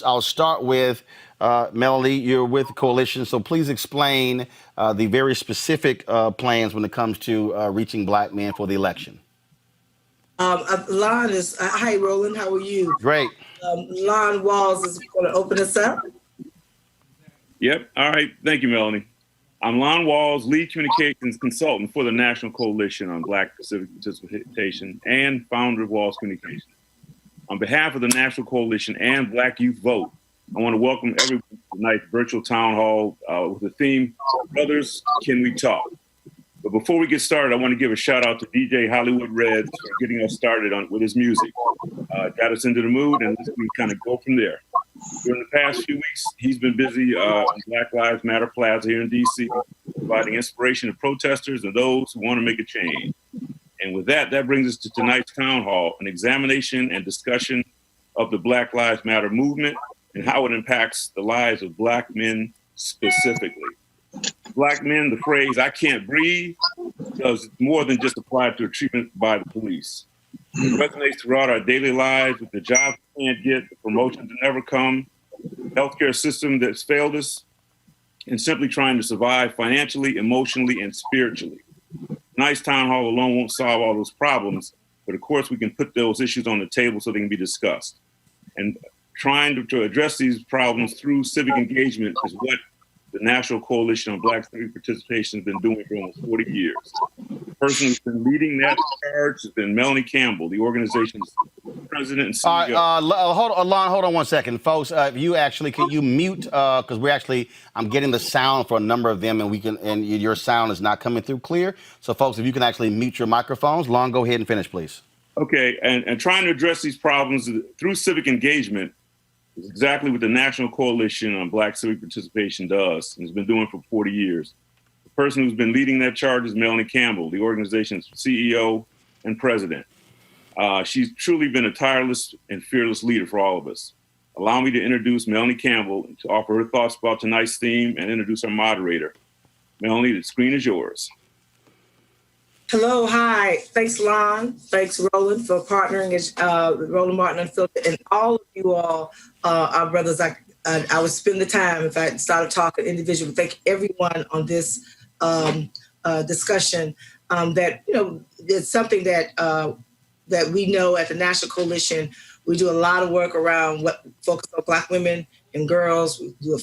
I'll start with Melanie. You're with the coalition, so please explain the very specific plans when it comes to reaching black men for the election. Lon is, hi, Roland, how are you? Great. Lon Walls is going to open us up. Yep. All right. Thank you, Melanie. I'm Lon Walls, lead communications consultant for the National Coalition on Black Civic Participation and founder of Walls Communications. On behalf of the National Coalition and Black Youth Vote, I want to welcome everyone to tonight's virtual town hall with the theme, Brothers, Can We Talk? But before we get started, I want to give a shout out to DJ Hollywood Reds for getting us started with his music. Got us into the mood, and we kind of go from there. During the past few weeks, he's been busy on Black Lives Matter Plaza here in D.C., providing inspiration to protesters and those who want to make a change. And with that brings us to tonight's town hall, an examination and discussion of the Black Lives Matter movement and how it impacts the lives of Black men specifically. Black men, the phrase, I can't breathe, does more than just apply to a treatment by the police. It resonates throughout our daily lives with the jobs we can't get, the promotions that never come, the healthcare system that's failed us, and simply trying to survive financially, emotionally, and spiritually. Tonight's town hall alone won't solve all those problems, but of course we can put those issues on the table so they can be discussed. And trying to address these problems through civic engagement is what the National Coalition on Black Civic Participation has been doing for almost 40 years. The person who's been leading that charge has been Melanie Campbell, the organization's president and CEO. Hold on 1 second, folks. If you actually, can you mute? Because I'm getting the sound for a number of them, and your sound is not coming through clear. So, folks, if you can actually mute your microphones, Lon, go ahead and finish, please. Okay, and trying to address these problems through civic engagement is exactly what the National Coalition on Black Civic Participation does and has been doing for 40 years. The person who's been leading that charge is Melanie Campbell, the organization's CEO and president. She's truly been a tireless and fearless leader for all of us. Allow me to introduce Melanie Campbell to offer her thoughts about tonight's theme and introduce our moderator. Melanie, the screen is yours. Hello, hi. Thanks, Lon. Thanks, Roland, for partnering with Roland Martin Unfiltered, and all of you all, our brothers. I would spend the time if I started talking individually. Thank everyone on this discussion. It's something that we know at the National Coalition. We do a lot of work around what focus on Black women and girls. We do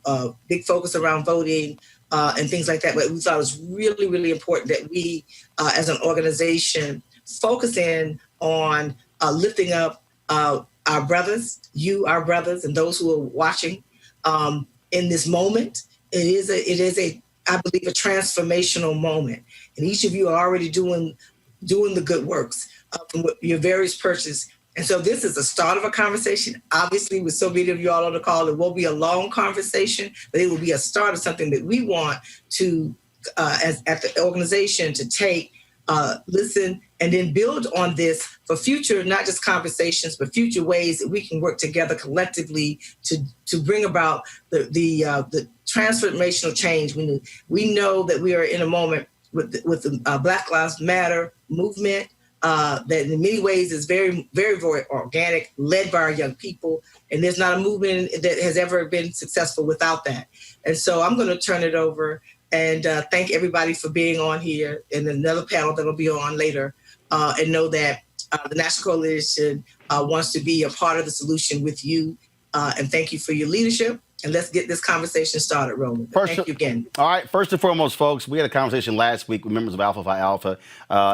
a big focus around voting. And things like that. But we thought it was really, really important that we, as an organization, focus in on lifting up our brothers, our brothers, and those who are watching in this moment. It is a, I believe, a transformational moment. And each of you are already doing the good works from your various perches. And so this is the start of a conversation. Obviously, with so many of you all on the call, it won't be a long conversation, but it will be a start of something that we want to, at the organization, to take, listen, and then build on this for future, not just conversations, but future ways that we can work together collectively to bring about the transformational change. We know that we are in a moment with the Black Lives Matter movement, that in many ways is very, very, very organic, led by our young people. And there's not a movement that has ever been successful without that. And so I'm going to turn it over and thank everybody for being on here and another panel that will be on later, and know that the National Coalition wants to be a part of the solution with you. And thank you for your leadership. And let's get this conversation started, Roland. Thank you again. All right. First and foremost, folks, we had a conversation last week with members of Alpha Phi Alpha,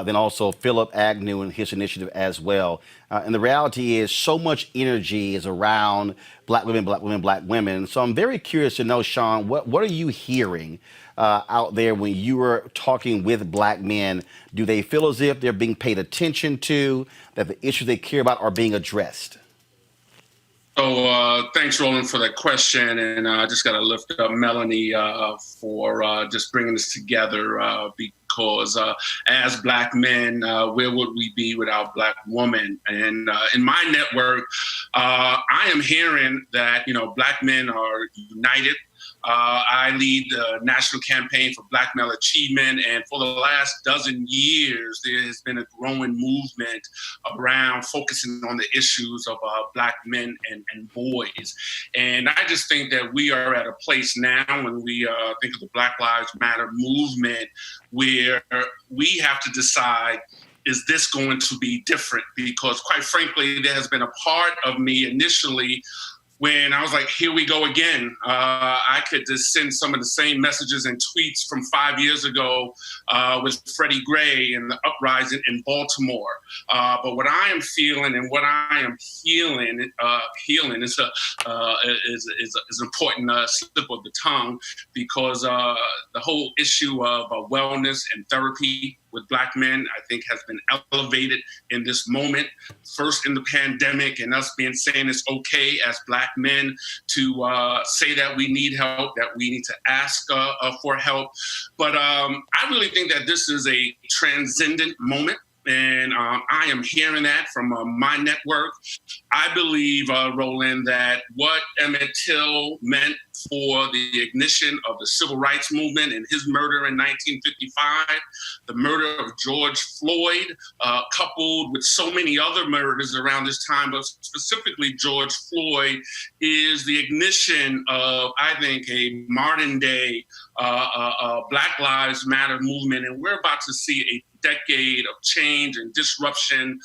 then also Philip Agnew and his initiative as well. And the reality is so much energy is around Black women, Black women, Black women. So I'm very curious to know, Sean, what are you hearing out there when you are talking with Black men? Do they feel as if they're being paid attention to, that the issues they care about are being addressed? So thanks, Roland, for that question. And I just got to lift up Melanie for just bringing this together because as Black men, where would we be without Black women? And in my network, I am hearing that, Black men are united. I lead the national campaign for Black Male Achievement, and for the last dozen years, there has been a growing movement around focusing on the issues of Black men and boys. And I just think that we are at a place now when we think of the Black Lives Matter movement where we have to decide, is this going to be different? Because quite frankly, there has been a part of me initially when I was like, here we go again. I could just send some of the same messages and tweets from 5 years ago with Freddie Gray and the uprising in Baltimore. But what I am feeling and what I am healing is an important slip of the tongue, because the whole issue of wellness and therapy with Black men, I think, has been elevated in this moment. First in the pandemic, and us saying it's okay as Black men to say that we need help, that we need to ask for help. But I really think that this is a transcendent moment. And I am hearing that from my network. I believe, Roland, that what Emmett Till meant for the ignition of the civil rights movement and his murder in 1955, the murder of George Floyd, coupled with so many other murders around this time, but specifically George Floyd, is the ignition of, I think, a modern day Black Lives Matter movement. And we're about to see a decade of change and disruption,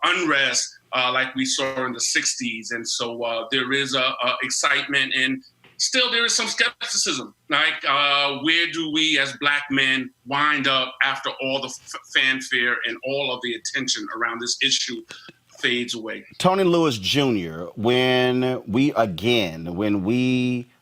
unrest, like we saw in the 60s. And so there is excitement, and still there is some skepticism. Like, where do we as Black men wind up after all the fanfare and all of the attention around this issue fades away? Tony Lewis Jr., when we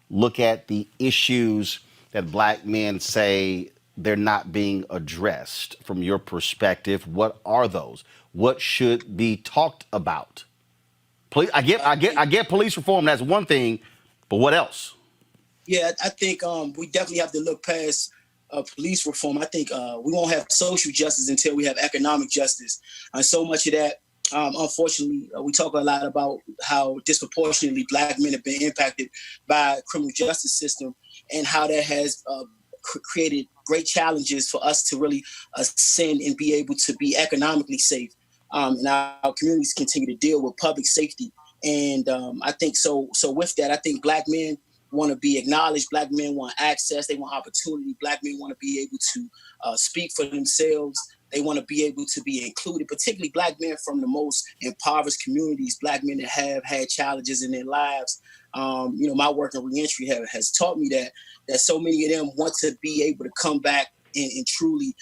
look at the issues that Black men say they're not being addressed, from your perspective, what are those? What should be talked about? I get police reform, that's one thing, but what else? Yeah, I think we definitely have to look past police reform. I think we won't have social justice until we have economic justice. And so much of that, unfortunately, we talk a lot about how disproportionately Black men have been impacted by criminal justice system, and how that has created great challenges for us to really ascend and be able to be economically safe. And our communities continue to deal with public safety. And I think so with that, I think Black men want to be acknowledged. Black men want access. They want opportunity. Black men want to be able to speak for themselves. They want to be able to be included, particularly Black men from the most impoverished communities, Black men that have had challenges in their lives. My work in reentry has taught me that so many of them want to be able to come back and truly,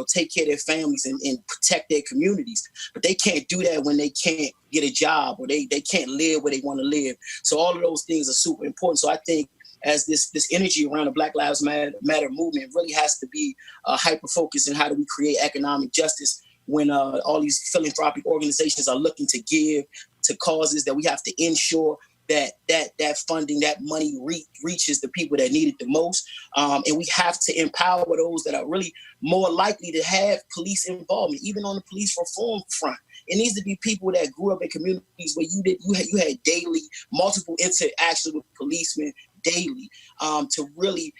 take care of their families and protect their communities. But they can't do that when they can't get a job, or they can't live where they want to live. So all of those things are super important. So I think as this energy around the Black Lives Matter movement really has to be hyper-focused in how do we create economic justice when all these philanthropic organizations are looking to give to causes, that we have to ensure that funding, that money reaches the people that need it the most. And we have to empower those that are really more likely to have police involvement, even on the police reform front. It needs to be people that grew up in communities where you had daily, multiple interactions with policemen daily, to really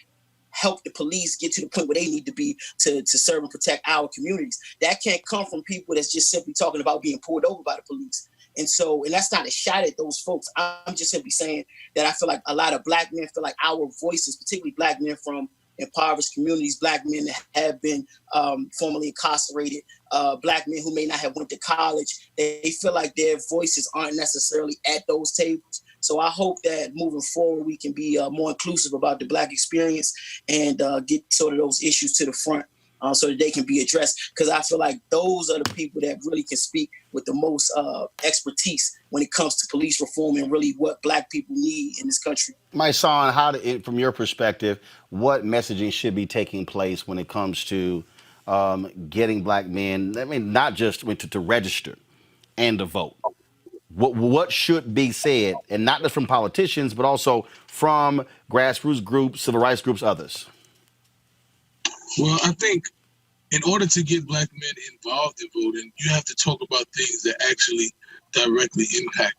help the police get to the point where they need to be to serve and protect our communities. That can't come from people that's just simply talking about being pulled over by the police. And that's not a shot at those folks. I'm just simply saying that I feel like a lot of Black men feel like our voices, particularly Black men from impoverished communities, Black men that have been formerly incarcerated, Black men who may not have went to college, they feel like their voices aren't necessarily at those tables. So I hope that moving forward, we can be more inclusive about the Black experience and get sort of those issues to the front so that they can be addressed. Because I feel like those are the people that really can speak with the most expertise when it comes to police reform and really what Black people need in this country. My son, from your perspective, what messaging should be taking place when it comes to getting Black men, not just to register and to vote? What should be said, and not just from politicians, but also from grassroots groups, civil rights groups, others? Well, I think in order to get Black men involved in voting, you have to talk about things that actually directly impact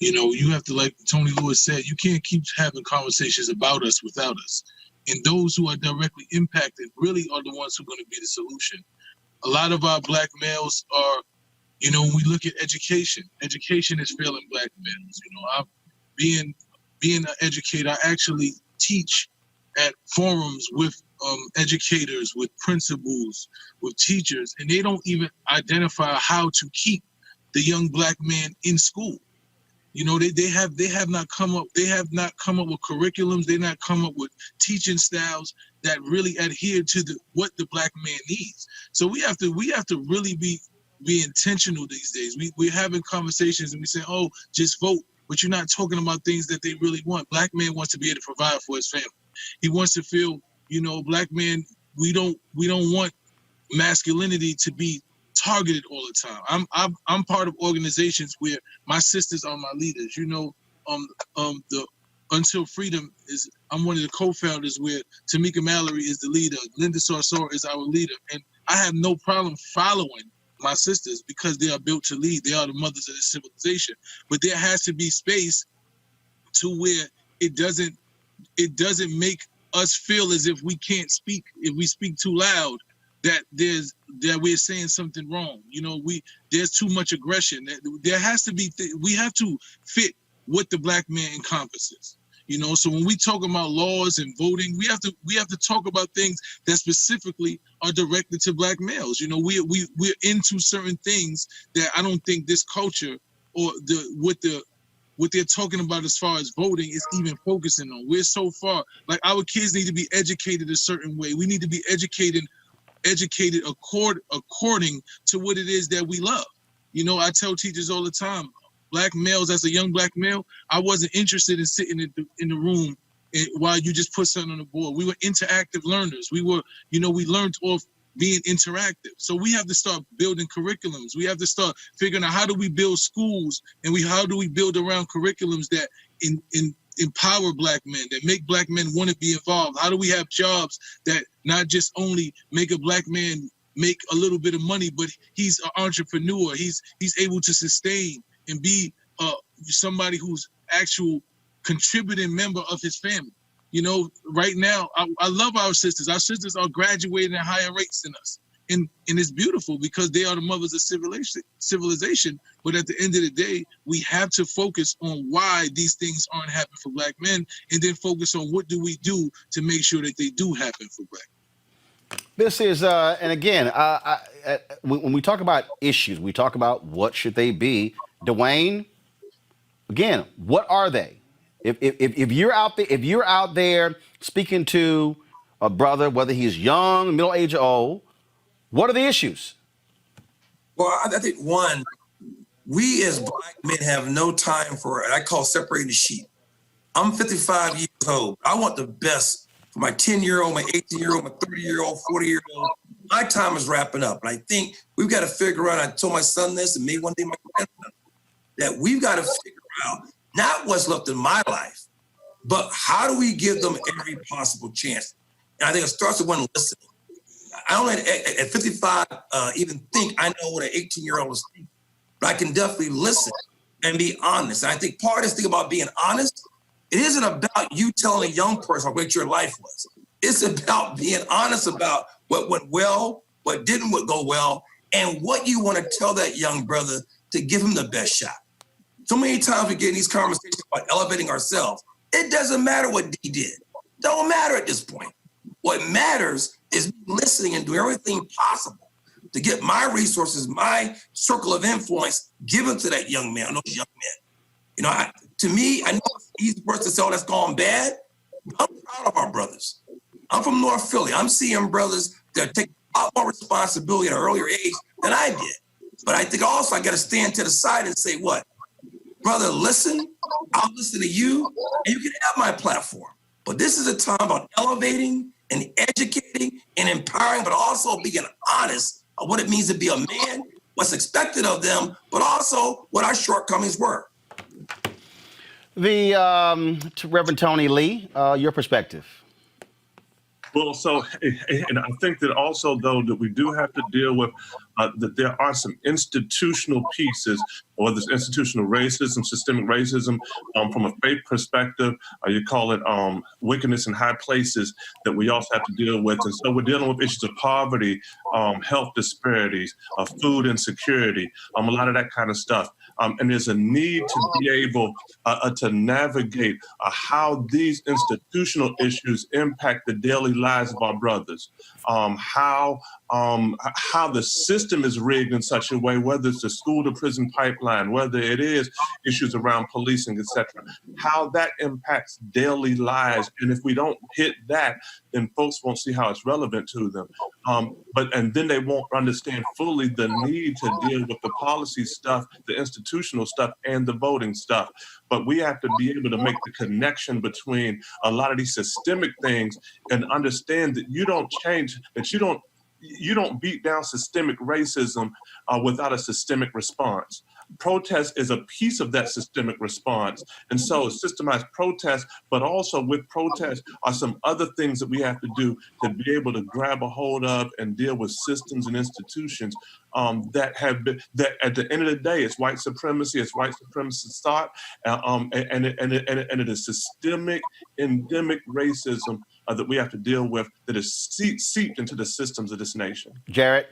You know, you have to, like Tony Lewis said, you can't keep having conversations about us without us. And those who are directly impacted really are the ones who are going to be the solution. A lot of our black males are, you know, when we look at education is failing black males. You know, I'm being an educator, I actually teach at forums with educators, with principals, with teachers, and they don't even identify how to keep the young black man in school. You know, they have not come up with curriculums. They not come up with teaching styles that really adhere to what the black man needs. So we have to really be intentional these days. We're having conversations and we say, oh, just vote, but you're not talking about things that they really want. Black man wants to be able to provide for his family. He wants to feel, you know, black man, we don't want masculinity to be targeted all the time. I'm part of organizations where my sisters are my leaders. You know, the Until Freedom is, I'm one of the co-founders, where Tamika Mallory is the leader, Linda Sarsour is our leader, and I have no problem following my sisters because they are built to lead. They are the mothers of this civilization. But there has to be space to where it doesn't make us feel as if we can't speak. If we speak too loud, that we're saying something wrong. You know, there's too much aggression. There has to be, we have to fit what the black man encompasses. You know, so when we talk about laws and voting, we have to talk about things that specifically are directed to black males. You know, we're into certain things that I don't think this culture or what they're talking about as far as voting is even focusing on. We're so far, like, our kids need to be educated a certain way. We need to be educated according to what it is that we love. You know, I tell teachers all the time, black males, as a young black male, I wasn't interested in sitting in the room while you just put something on the board. We were interactive learners. We learned off being interactive. So we have to start building curriculums. We have to start figuring out how do we build schools, and how do we build around curriculums that empower black men, that make black men want to be involved. How do we have jobs that not just only make a black man make a little bit of money, but he's an entrepreneur. He's able to sustain and be somebody who's actual contributing member of his family. You know, right now, I love our sisters. Our sisters are graduating at higher rates than us. And it's beautiful because they are the mothers of civilization. But at the end of the day, we have to focus on why these things aren't happening for black men, and then focus on what do we do to make sure that they do happen for black men. This is, and again, when we talk about issues, we talk about what should they be. Dwayne, again, what are they? If you're out there speaking to a brother, whether he's young, middle age, or old, what are the issues? Well, I think one, we as black men have no time for what I call separating the sheep. I'm 55 years old. I want the best for my 10-year-old, my 18-year-old, my 30-year-old, 40-year-old. My time is wrapping up. And I think we've got to figure out, I told my son this, and maybe one day my grandson, that we've got to figure out not what's left in my life, but how do we give them every possible chance? And I think it starts with one listening. I don't at 55 even think I know what an 18-year-old is thinking, but I can definitely listen and be honest. And I think part of this thing about being honest, it isn't about you telling a young person what your life was. It's about being honest about what went well, what didn't go well, and what you want to tell that young brother to give him the best shot. So many times we get in these conversations about elevating ourselves. It doesn't matter what D did. Don't matter at this point. What matters is listening and doing everything possible to get my resources, my circle of influence given to that young man, those young men. You know, to me, I know it's easy for us to say, oh, that's gone bad. I'm proud of our brothers. I'm from North Philly. I'm seeing brothers that take a lot more responsibility at an earlier age than I did. But I think also I got to stand to the side and say, what? Brother, listen, I'll listen to you, and you can have my platform. But this is a time about elevating and educating and empowering, but also being honest of what it means to be a man, what's expected of them, but also what our shortcomings were. To Reverend Tony Lee, your perspective. Well, so, and I think that also, though, that we do have to deal with that there are some institutional pieces, whether it's institutional racism, systemic racism, from a faith perspective, or you call it wickedness in high places, that we also have to deal with. And so we're dealing with issues of poverty, health disparities, food insecurity, a lot of that kind of stuff. And there's a need to be able to navigate how these institutional issues impact the daily lives of our brothers, how the system is rigged in such a way, whether it's the school to prison pipeline, whether it is issues around policing, etc., how that impacts daily lives. And if we don't hit that, then folks won't see how it's relevant to them. And then they won't understand fully the need to deal with the policy stuff, the institutional stuff, and the voting stuff. But we have to be able to make the connection between a lot of these systemic things and understand that you don't change, that you don't beat down systemic racism without a systemic response. Protest is a piece of that systemic response. And so systemized protest, but also with protest are some other things that we have to do to be able to grab a hold of and deal with systems and institutions that have been, that at the end of the day, it's white supremacy, it's white supremacist thought, and it is systemic, endemic racism that we have to deal with that is seeped into the systems of this nation. Jared?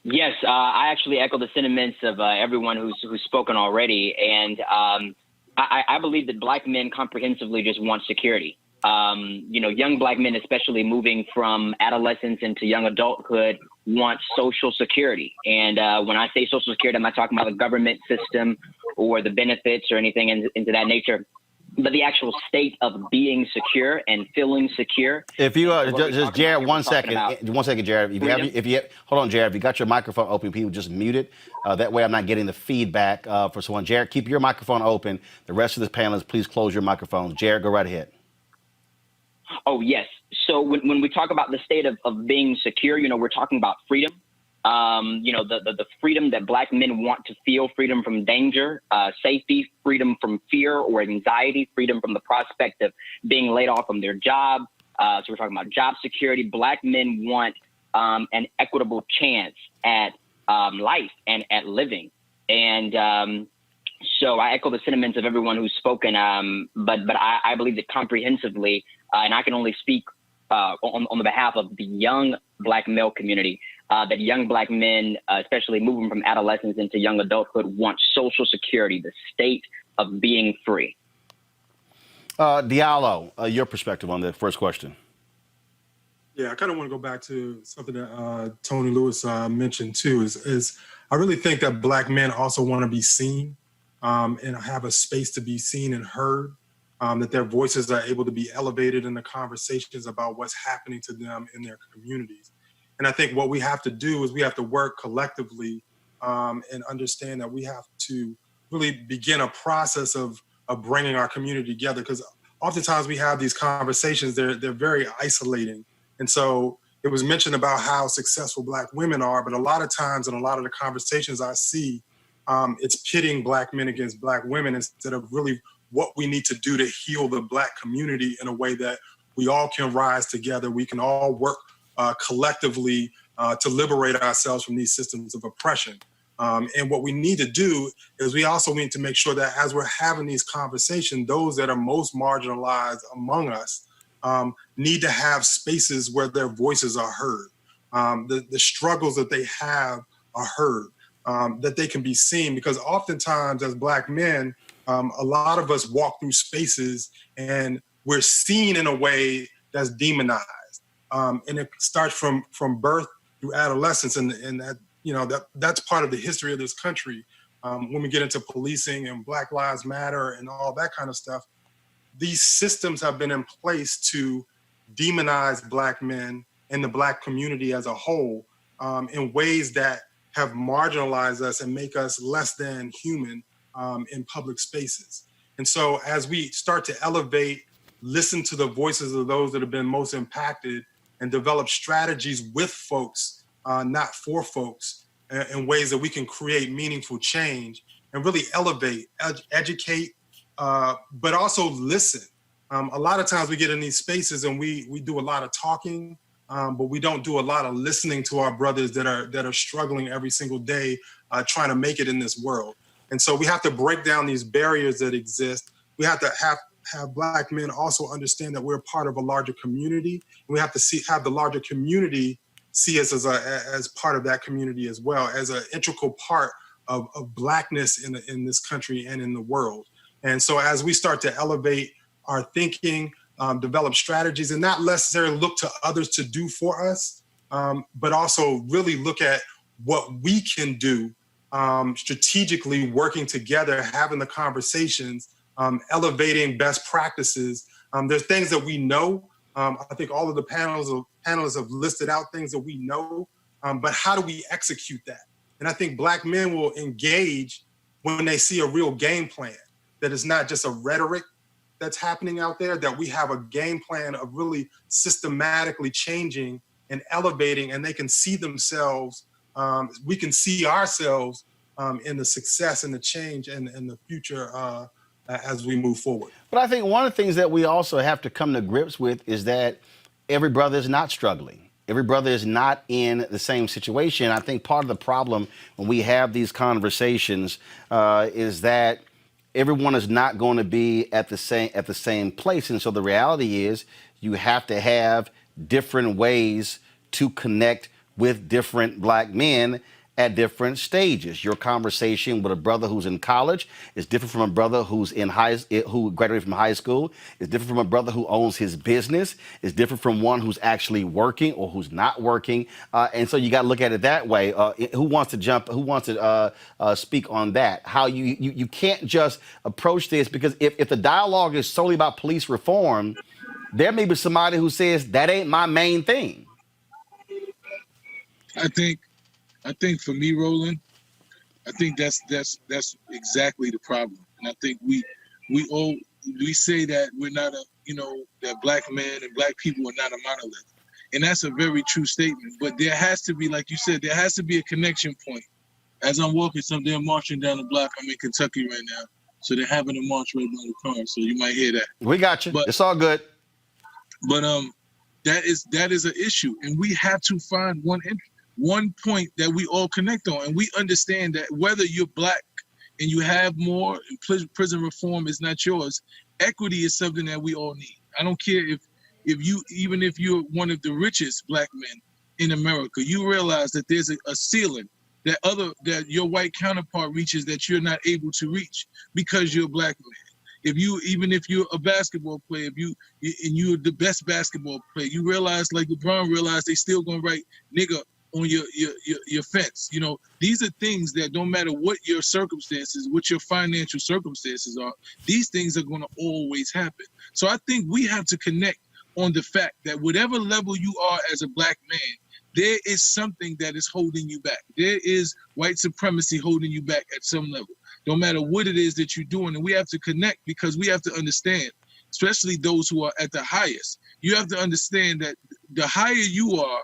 Yes, I actually echo the sentiments of everyone who's spoken already, and I believe that Black men comprehensively just want security. Young Black men, especially moving from adolescence into young adulthood, want social security. And when I say social security, I'm not talking about the government system or the benefits or anything into that nature, but the actual state of being secure and feeling secure. If you just Jared, 1 second, Jared. If you hold on, Jared. If you got your microphone open, people just mute it. That way, I'm not getting the feedback for someone. Jared, keep your microphone open. The rest of the panelists, please close your microphones. Jared, go right ahead. Oh yes. So when we talk about the state of being secure, we're talking about freedom. The freedom that Black men want to feel, freedom from danger, safety, freedom from fear or anxiety, freedom from the prospect of being laid off from their job. So we're talking about job security. Black men want an equitable chance at life and at living. And so I echo the sentiments of everyone who's spoken, but I believe that comprehensively, and I can only speak on the behalf of the young Black male community, that young Black men, especially moving from adolescence into young adulthood, want social security, the state of being free. Diallo, your perspective on the first question. Yeah, I kind of want to go back to something that Tony Lewis mentioned too, is I really think that Black men also want to be seen and have a space to be seen and heard, that their voices are able to be elevated in the conversations about what's happening to them in their communities. And I think what we have to do is we have to work collectively and understand that we have to really begin a process of bringing our community together, because oftentimes we have these conversations, they're very isolating. And so it was mentioned about how successful Black women are, but a lot of times in a lot of the conversations I see, it's pitting Black men against Black women instead of really what we need to do to heal the Black community in a way that we all can rise together. We can all work collectively to liberate ourselves from these systems of oppression. And what we need to do is we also need to make sure that as we're having these conversations, those that are most marginalized among us need to have spaces where their voices are heard, the struggles that they have are heard, that they can be seen. Because oftentimes as Black men, a lot of us walk through spaces and we're seen in a way that's demonized. And it starts from birth through adolescence, and that that's part of the history of this country. When we get into policing and Black Lives Matter and all that kind of stuff, these systems have been in place to demonize Black men and the Black community as a whole in ways that have marginalized us and make us less than human in public spaces. And so as we start to elevate, listen to the voices of those that have been most impacted, and develop strategies with folks, not for folks, in ways that we can create meaningful change and really elevate, educate, but also listen. A lot of times we get in these spaces and we do a lot of talking, but we don't do a lot of listening to our brothers that are struggling every single day, trying to make it in this world. And so we have to break down these barriers that exist. We have to have Black men also understand that we're part of a larger community. We have to have the larger community see us as part of that community as well, as an integral part of Blackness in this country and in the world. And so as we start to elevate our thinking, develop strategies, and not necessarily look to others to do for us, but also really look at what we can do strategically, working together, having the conversations, elevating best practices. There's things that we know. I think all of the panelists have listed out things that we know, but how do we execute that? And I think Black men will engage when they see a real game plan, that it's not just a rhetoric that's happening out there, that we have a game plan of really systematically changing and elevating, and they can see themselves, we can see ourselves in the success and the change and the future as we move forward. But I think one of the things that we also have to come to grips with is that every brother is not struggling. Every brother is not in the same situation. I think part of the problem when we have these conversations is that everyone is not going to be at the same place. And so the reality is you have to have different ways to connect with different Black men at different stages. Your conversation with a brother who's in college is different from a brother who's who graduated from high school. It's different from a brother who owns his business. It's different from one who's actually working or who's not working. And so you got to look at it that way. Who wants to speak on that? How you can't just approach this, because if the dialogue is solely about police reform, there may be somebody who says that ain't my main thing. I think for me, Roland, I think that's exactly the problem. And I think we say that we're not that Black men and Black people are not a monolith. And that's a very true statement. But there has to be, like you said, there has to be a connection point. As I'm walking, they're marching down the block. I'm in Kentucky right now. So they're having a march right down the car. So you might hear that. We got you. But it's all good. But that is an issue. And we have to find one point that we all connect on, and we understand that whether you're Black and you have more, and prison reform is not yours, equity is something that we all need. I don't care if you're one of the richest Black men in America, you realize that there's a ceiling that your white counterpart reaches that you're not able to reach because you're a Black man. Even if you're a basketball player, and you're the best basketball player, you realize, like LeBron realized, they still gonna write nigga on your fence. These are things that don't matter what your circumstances, what your financial circumstances are, these things are going to always happen. So I think we have to connect on the fact that whatever level you are as a Black man, there is something that is holding you back. There is white supremacy holding you back at some level, no matter what it is that you're doing. And we have to connect, because we have to understand, especially those who are at the highest, you have to understand that the higher you are,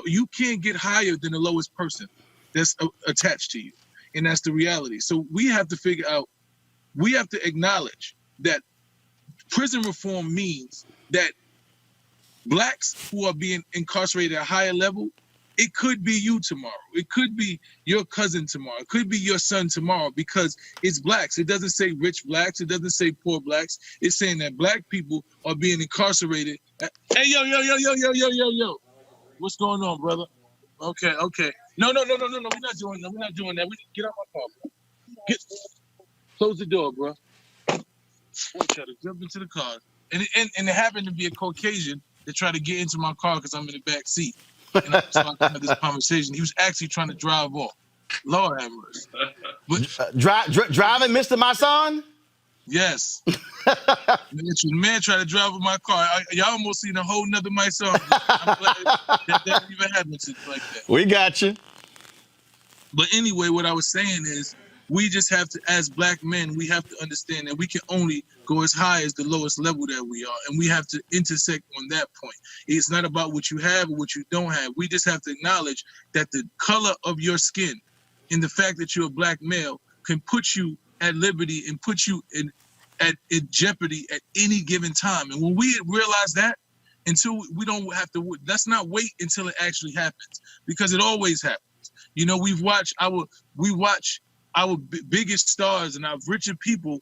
you can't get higher than the lowest person that's attached to you. And that's the reality. So we have to figure out, we have to acknowledge that prison reform means that Blacks who are being incarcerated at a higher level, it could be you tomorrow. It could be your cousin tomorrow. It could be your son tomorrow, because it's Blacks. It doesn't say rich Blacks. It doesn't say poor Blacks. It's saying that Black people are being incarcerated. Hey, yo. What's going on, brother? Okay. No. We're not doing that. We're not doing that. We get out my car. Close the door, bro. I try to jump into the car, and it happened to be a Caucasian that tried to get into my car because I'm in the back seat. And I started having this conversation. He was actually trying to drive off. Lord have mercy. But driving, Mr. My son? Yes. The man tried to drive with my car. Y'all almost seen a whole nother my son. I'm glad that even happened like that. We got you. But anyway, what I was saying is, we just have to, as Black men, we have to understand that we can only go as high as the lowest level that we are. And we have to intersect on that point. It's not about what you have or what you don't have. We just have to acknowledge that the color of your skin and the fact that you're a Black male can put you at liberty and put you in jeopardy at any given time. And when we realize that, until we don't have to, let's not wait until it actually happens, because it always happens. You know, we watch our biggest stars and our richer people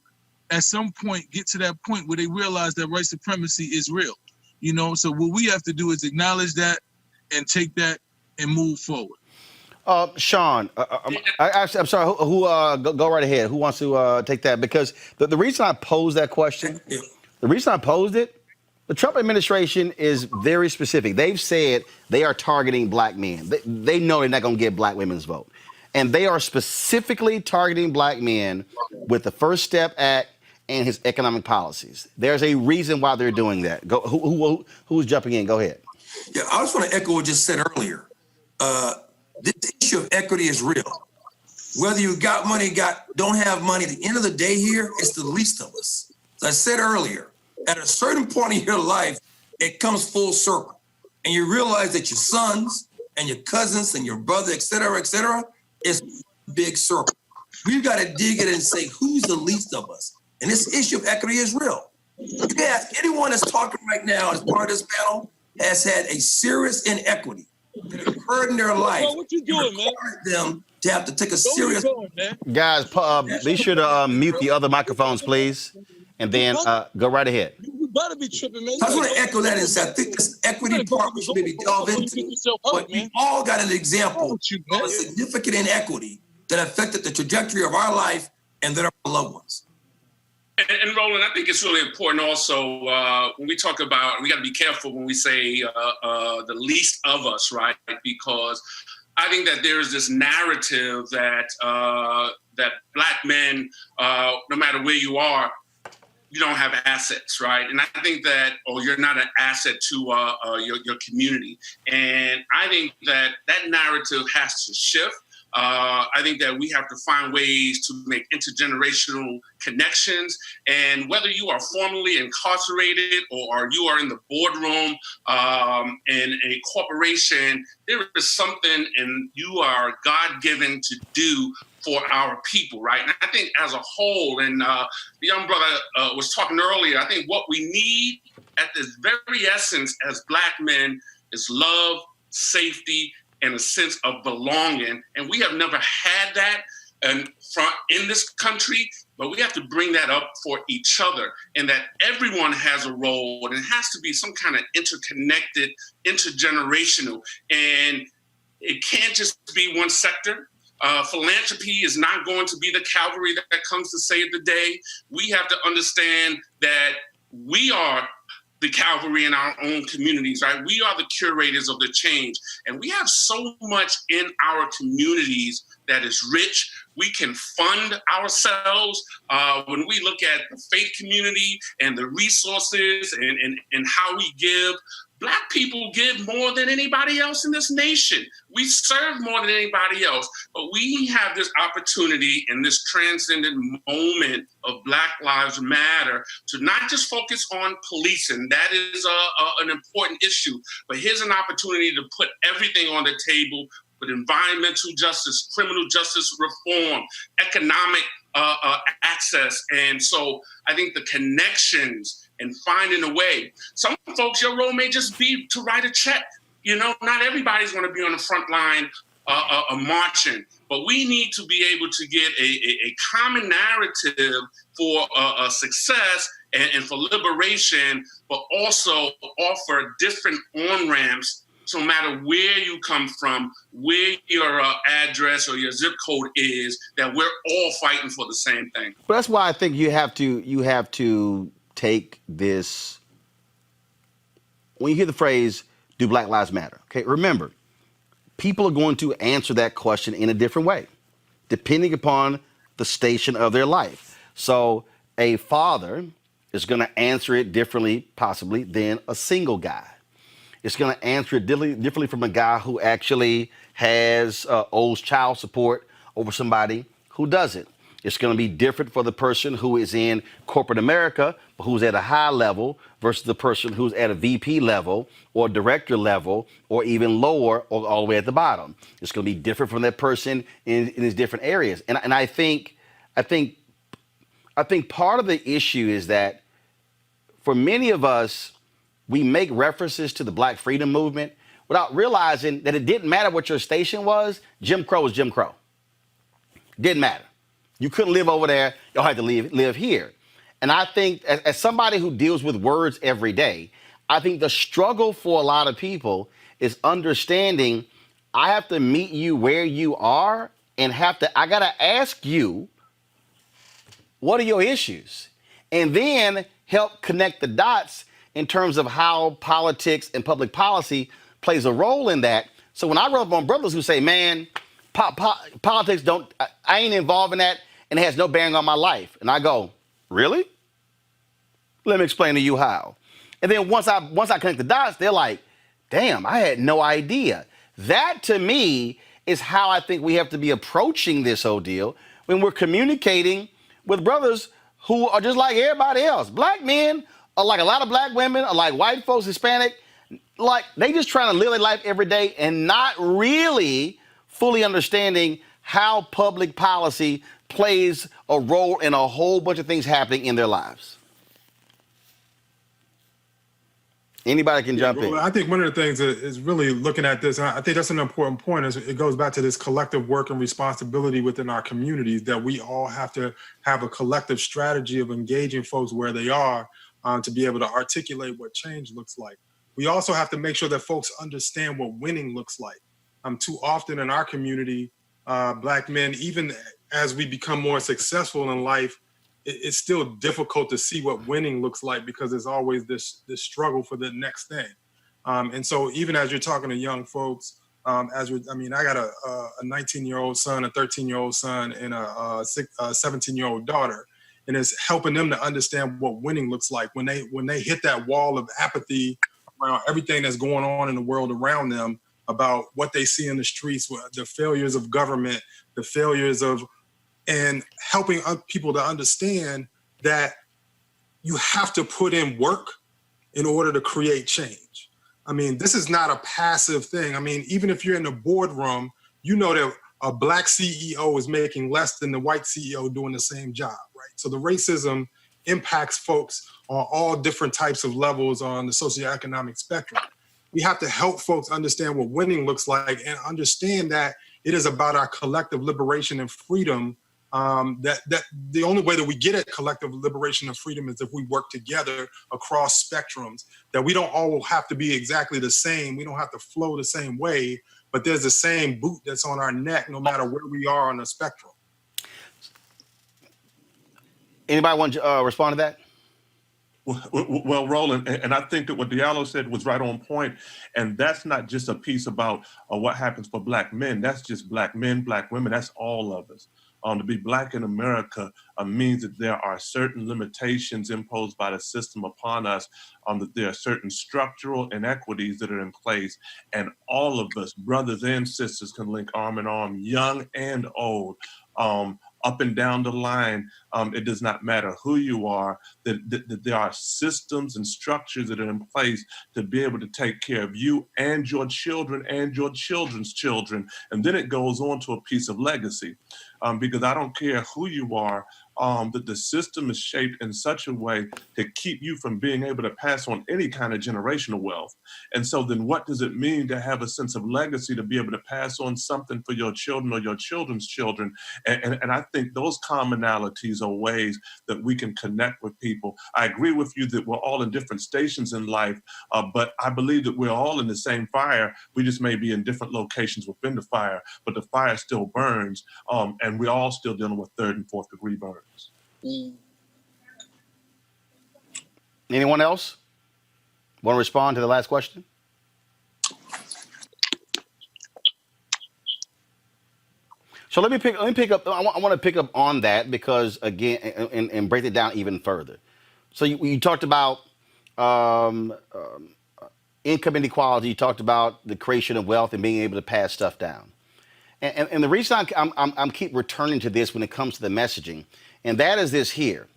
at some point get to that point where they realize that white supremacy is real. You know, so what we have to do is acknowledge that and take that and move forward. Sean, I'm sorry. Who go right ahead? Who wants to take that? Because the reason I posed that question, the reason I posed it, the Trump administration is very specific. They've said they are targeting black men. They know they're not going to get black women's vote, and they are specifically targeting black men with the First Step Act and his economic policies. There's a reason why they're doing that. Go. Who's jumping in? Go ahead. Yeah, I just want to echo what just said earlier. This issue of equity is real. Whether you got money, don't have money, at the end of the day here, it's the least of us. As I said earlier, at a certain point in your life, it comes full circle. And you realize that your sons and your cousins and your brother, et cetera, is a big circle. We've got to dig it and say, who's the least of us? And this issue of equity is real. You can ask anyone that's talking right now as part of this panel has had a serious inequity that occurred in their life. What you doing, man? Them to have to take a serious. Guys, be sure to mute the other microphones, please, and then go right ahead. You better be tripping, man. I just want to echo that and say, I think this equity part we should maybe delve into, but we all got an example of a significant inequity that affected the trajectory of our life and that of our loved ones. And Roland, I think it's really important also when we talk about, we got to be careful when we say the least of us, right? Because I think that there is this narrative that that black men, no matter where you are, you don't have assets, right? And I think that, or you're not an asset to your community. And I think that narrative has to shift. I think that we have to find ways to make intergenerational connections. And whether you are formally incarcerated or you are in the boardroom in a corporation, there is something and you are God-given to do for our people, right? And I think as a whole, and the young brother was talking earlier, I think what we need at this very essence as black men is love, safety, and a sense of belonging. And we have never had that in this country, but we have to bring that up for each other, and that everyone has a role, and it has to be some kind of interconnected, intergenerational, and it can't just be one sector. Philanthropy is not going to be the cavalry that comes to save the day. We have to understand that we are the cavalry in our own communities, right? We are the curators of the change. And we have so much in our communities that is rich. We can fund ourselves when we look at the faith community and the resources and how we give. Black people give more than anybody else in this nation. We serve more than anybody else, but we have this opportunity in this transcendent moment of Black Lives Matter to not just focus on policing. That is an important issue, but here's an opportunity to put everything on the table with environmental justice, criminal justice reform, economic access. And so I think the connections and finding a way. Some folks, your role may just be to write a check. You know, not everybody's going to be on the front line marching, but we need to be able to get a common narrative for success and for liberation, but also offer different on-ramps. So no matter where you come from, where your address or your zip code is, that we're all fighting for the same thing. But that's why I think you have to take this, when you hear the phrase, do Black Lives Matter? Okay, remember, people are going to answer that question in a different way, depending upon the station of their life. So a father is going to answer it differently, possibly, than a single guy. It's going to answer it differently from a guy who actually owes child support over somebody who doesn't. It's going to be different for the person who is in corporate America, but who's at a high level versus the person who's at a VP level or director level or even lower or all the way at the bottom. It's going to be different from that person in his different areas. And I think I think part of the issue is that for many of us, we make references to the Black freedom movement without realizing that it didn't matter what your station was. Jim Crow was Jim Crow. Didn't matter. You couldn't live over there. Y'all had to live here. And I think as somebody who deals with words every day, I think the struggle for a lot of people is understanding I have to meet you where you are and I got to ask you, what are your issues? And then help connect the dots in terms of how politics and public policy plays a role in that. So when I run up on brothers who say, man, politics I ain't involved in that and it has no bearing on my life. And I go, really? Let me explain to you how. And then once I connect the dots, they're like, damn, I had no idea. That to me is how I think we have to be approaching this whole deal when we're communicating with brothers who are just like everybody else. Black men are like a lot of black women, are like white folks, Hispanic, like they just trying to live their life every day and not really fully understanding how public policy plays a role in a whole bunch of things happening in their lives. Anybody can jump in. I think one of the things is really looking at this, and I think that's an important point, is it goes back to this collective work and responsibility within our communities that we all have to have a collective strategy of engaging folks where they are to be able to articulate what change looks like. We also have to make sure that folks understand what winning looks like. Too often in our community, Black men, even as we become more successful in life, it's still difficult to see what winning looks like because there's always this struggle for the next thing. And so even as you're talking to young folks, I got a 19-year-old son, a 13-year-old son, and a 17-year-old daughter. And it's helping them to understand what winning looks like when they hit that wall of apathy around everything that's going on in the world around them, about what they see in the streets, the failures of government, the failures of, and helping people to understand that you have to put in work in order to create change. I mean, this is not a passive thing. I mean, even if you're in the boardroom, you know that a Black CEO is making less than the white CEO doing the same job, right? So the racism impacts folks on all different types of levels on the socioeconomic spectrum. We have to help folks understand what winning looks like and understand that it is about our collective liberation and freedom. That the only way that we get at collective liberation and freedom is if we work together across spectrums, that we don't all have to be exactly the same. We don't have to flow the same way, but there's the same boot that's on our neck no matter where we are on the spectrum. Anybody want to respond to that? Well, Roland, and I think that what Diallo said was right on point, and that's not just a piece about what happens for Black men. That's just Black men, Black women. That's all of us. To be Black in America means that there are certain limitations imposed by the system upon us, that there are certain structural inequities that are in place, and all of us, brothers and sisters, can link arm in arm, young and old, up and down the line. It does not matter who you are, that there are systems and structures that are in place to be able to take care of you and your children and your children's children. And then it goes on to a piece of legacy, because I don't care who you are, that the system is shaped in such a way to keep you from being able to pass on any kind of generational wealth. And so then what does it mean to have a sense of legacy, to be able to pass on something for your children or your children's children? And I think those commonalities are ways that we can connect with people. I agree with you that we're all in different stations in life, but I believe that we're all in the same fire. We just may be in different locations within the fire, but the fire still burns, and we're all still dealing with 3rd and 4th degree burns. Anyone else want to respond to the last question? So let me pick up. I want to pick up on that because again, and break it down even further. So you talked about income inequality. You talked about the creation of wealth and being able to pass stuff down. And the reason I'm keep returning to this when it comes to the messaging, and that is this here.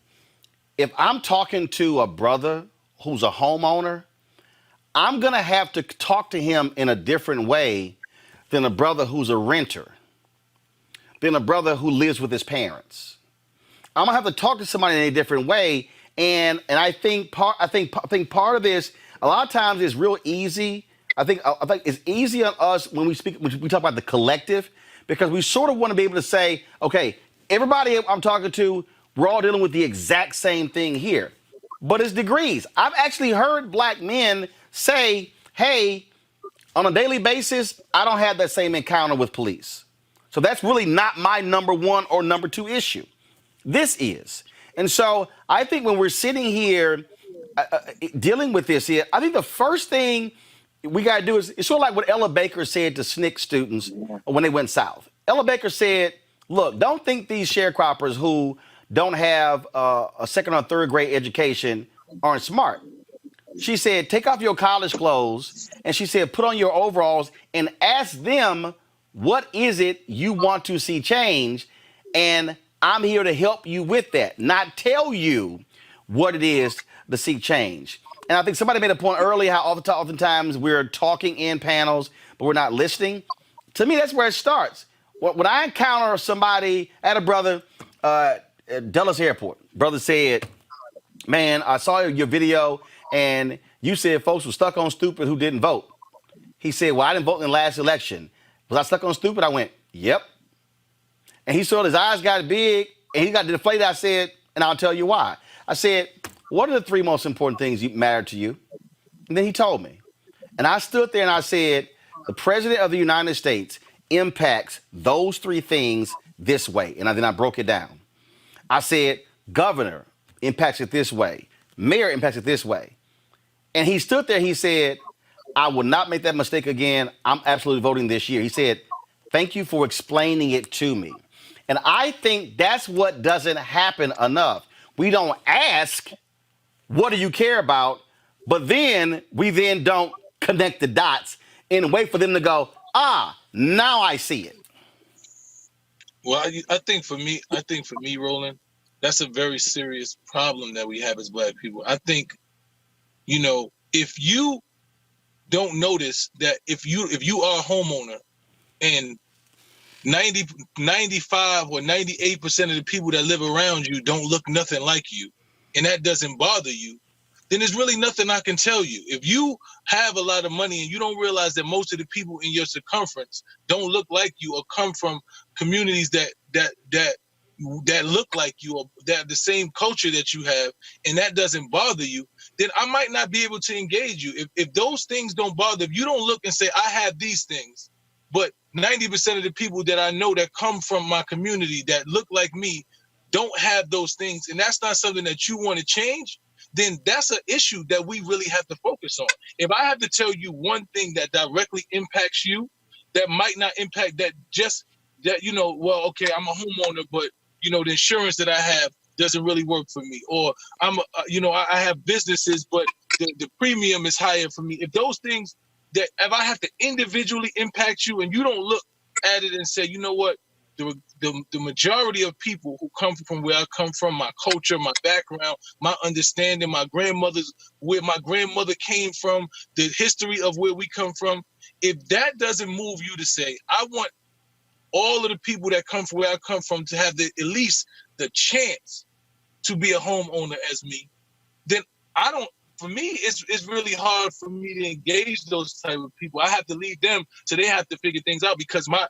If I'm talking to a brother who's a homeowner, I'm gonna have to talk to him in a different way than a brother who's a renter, than a brother who lives with his parents. I'm gonna have to talk to somebody in a different way. And I think part of this, a lot of times, is real easy. I think it's easy on us when we talk about the collective, because we sort of want to be able to say, okay, everybody I'm talking to, we're all dealing with the exact same thing here. But it's degrees. I've actually heard black men say, hey, on a daily basis, I don't have that same encounter with police. So that's really not my number one or number two issue. This is. And so I think when we're sitting here dealing with this here, I think the first thing we got to do is, it's sort of like what Ella Baker said to SNCC students when they went south. Ella Baker said, look, don't think these sharecroppers who don't have a second or third grade education aren't smart. She said, take off your college clothes, and she said, put on your overalls and ask them, what is it you want to see change? And I'm here to help you with that, not tell you what it is to see change. And I think somebody made a point earlier how oftentimes we're talking in panels, but we're not listening. To me, that's where it starts. When I encounter somebody, I had a brother at Dulles Airport. Brother said, man, I saw your video, and you said folks were stuck on stupid who didn't vote. He said, well, I didn't vote in the last election. Was I stuck on stupid? I went, yep. And he saw his eyes got big, and he got deflated. I said, and I'll tell you why. I said, what are the three most important things that matter to you? And then he told me. And I stood there and I said, the president of the United States impacts those three things this way. And then I broke it down. I said, governor impacts it this way. Mayor impacts it this way. And he stood there, he said, I will not make that mistake again. I'm absolutely voting this year. He said, thank you for explaining it to me. And I think that's what doesn't happen enough. We don't ask, what do you care about? But then we then don't connect the dots and wait for them to go, now I see it. Well, I think for me, Roland, that's a very serious problem that we have as black people. I think, if you don't notice that if you are a homeowner and 95 or 98% of the people that live around you don't look nothing like you, and that doesn't bother you, then there's really nothing I can tell you. If you have a lot of money and you don't realize that most of the people in your circumference don't look like you or come from communities that look like you or that the same culture that you have, and that doesn't bother you, then I might not be able to engage you. If those things don't bother, if you don't look and say, I have these things, but 90% of the people that I know that come from my community that look like me don't have those things, and that's not something that you want to change, then that's an issue that we really have to focus on. If I have to tell you one thing that directly impacts you, that might not impact that well, okay, I'm a homeowner, but the insurance that I have doesn't really work for me, or I have businesses, but the premium is higher for me. If those things that if I have to individually impact you and you don't look at it and say, you know what, the majority of people who come from where I come from, my culture, my background, my understanding, where my grandmother came from, the history of where we come from, if that doesn't move you to say, I want all of the people that come from where I come from to have at least the chance to be a homeowner as me, then for me, it's really hard for me to engage those type of people. I have to leave them so they have to figure things out, because my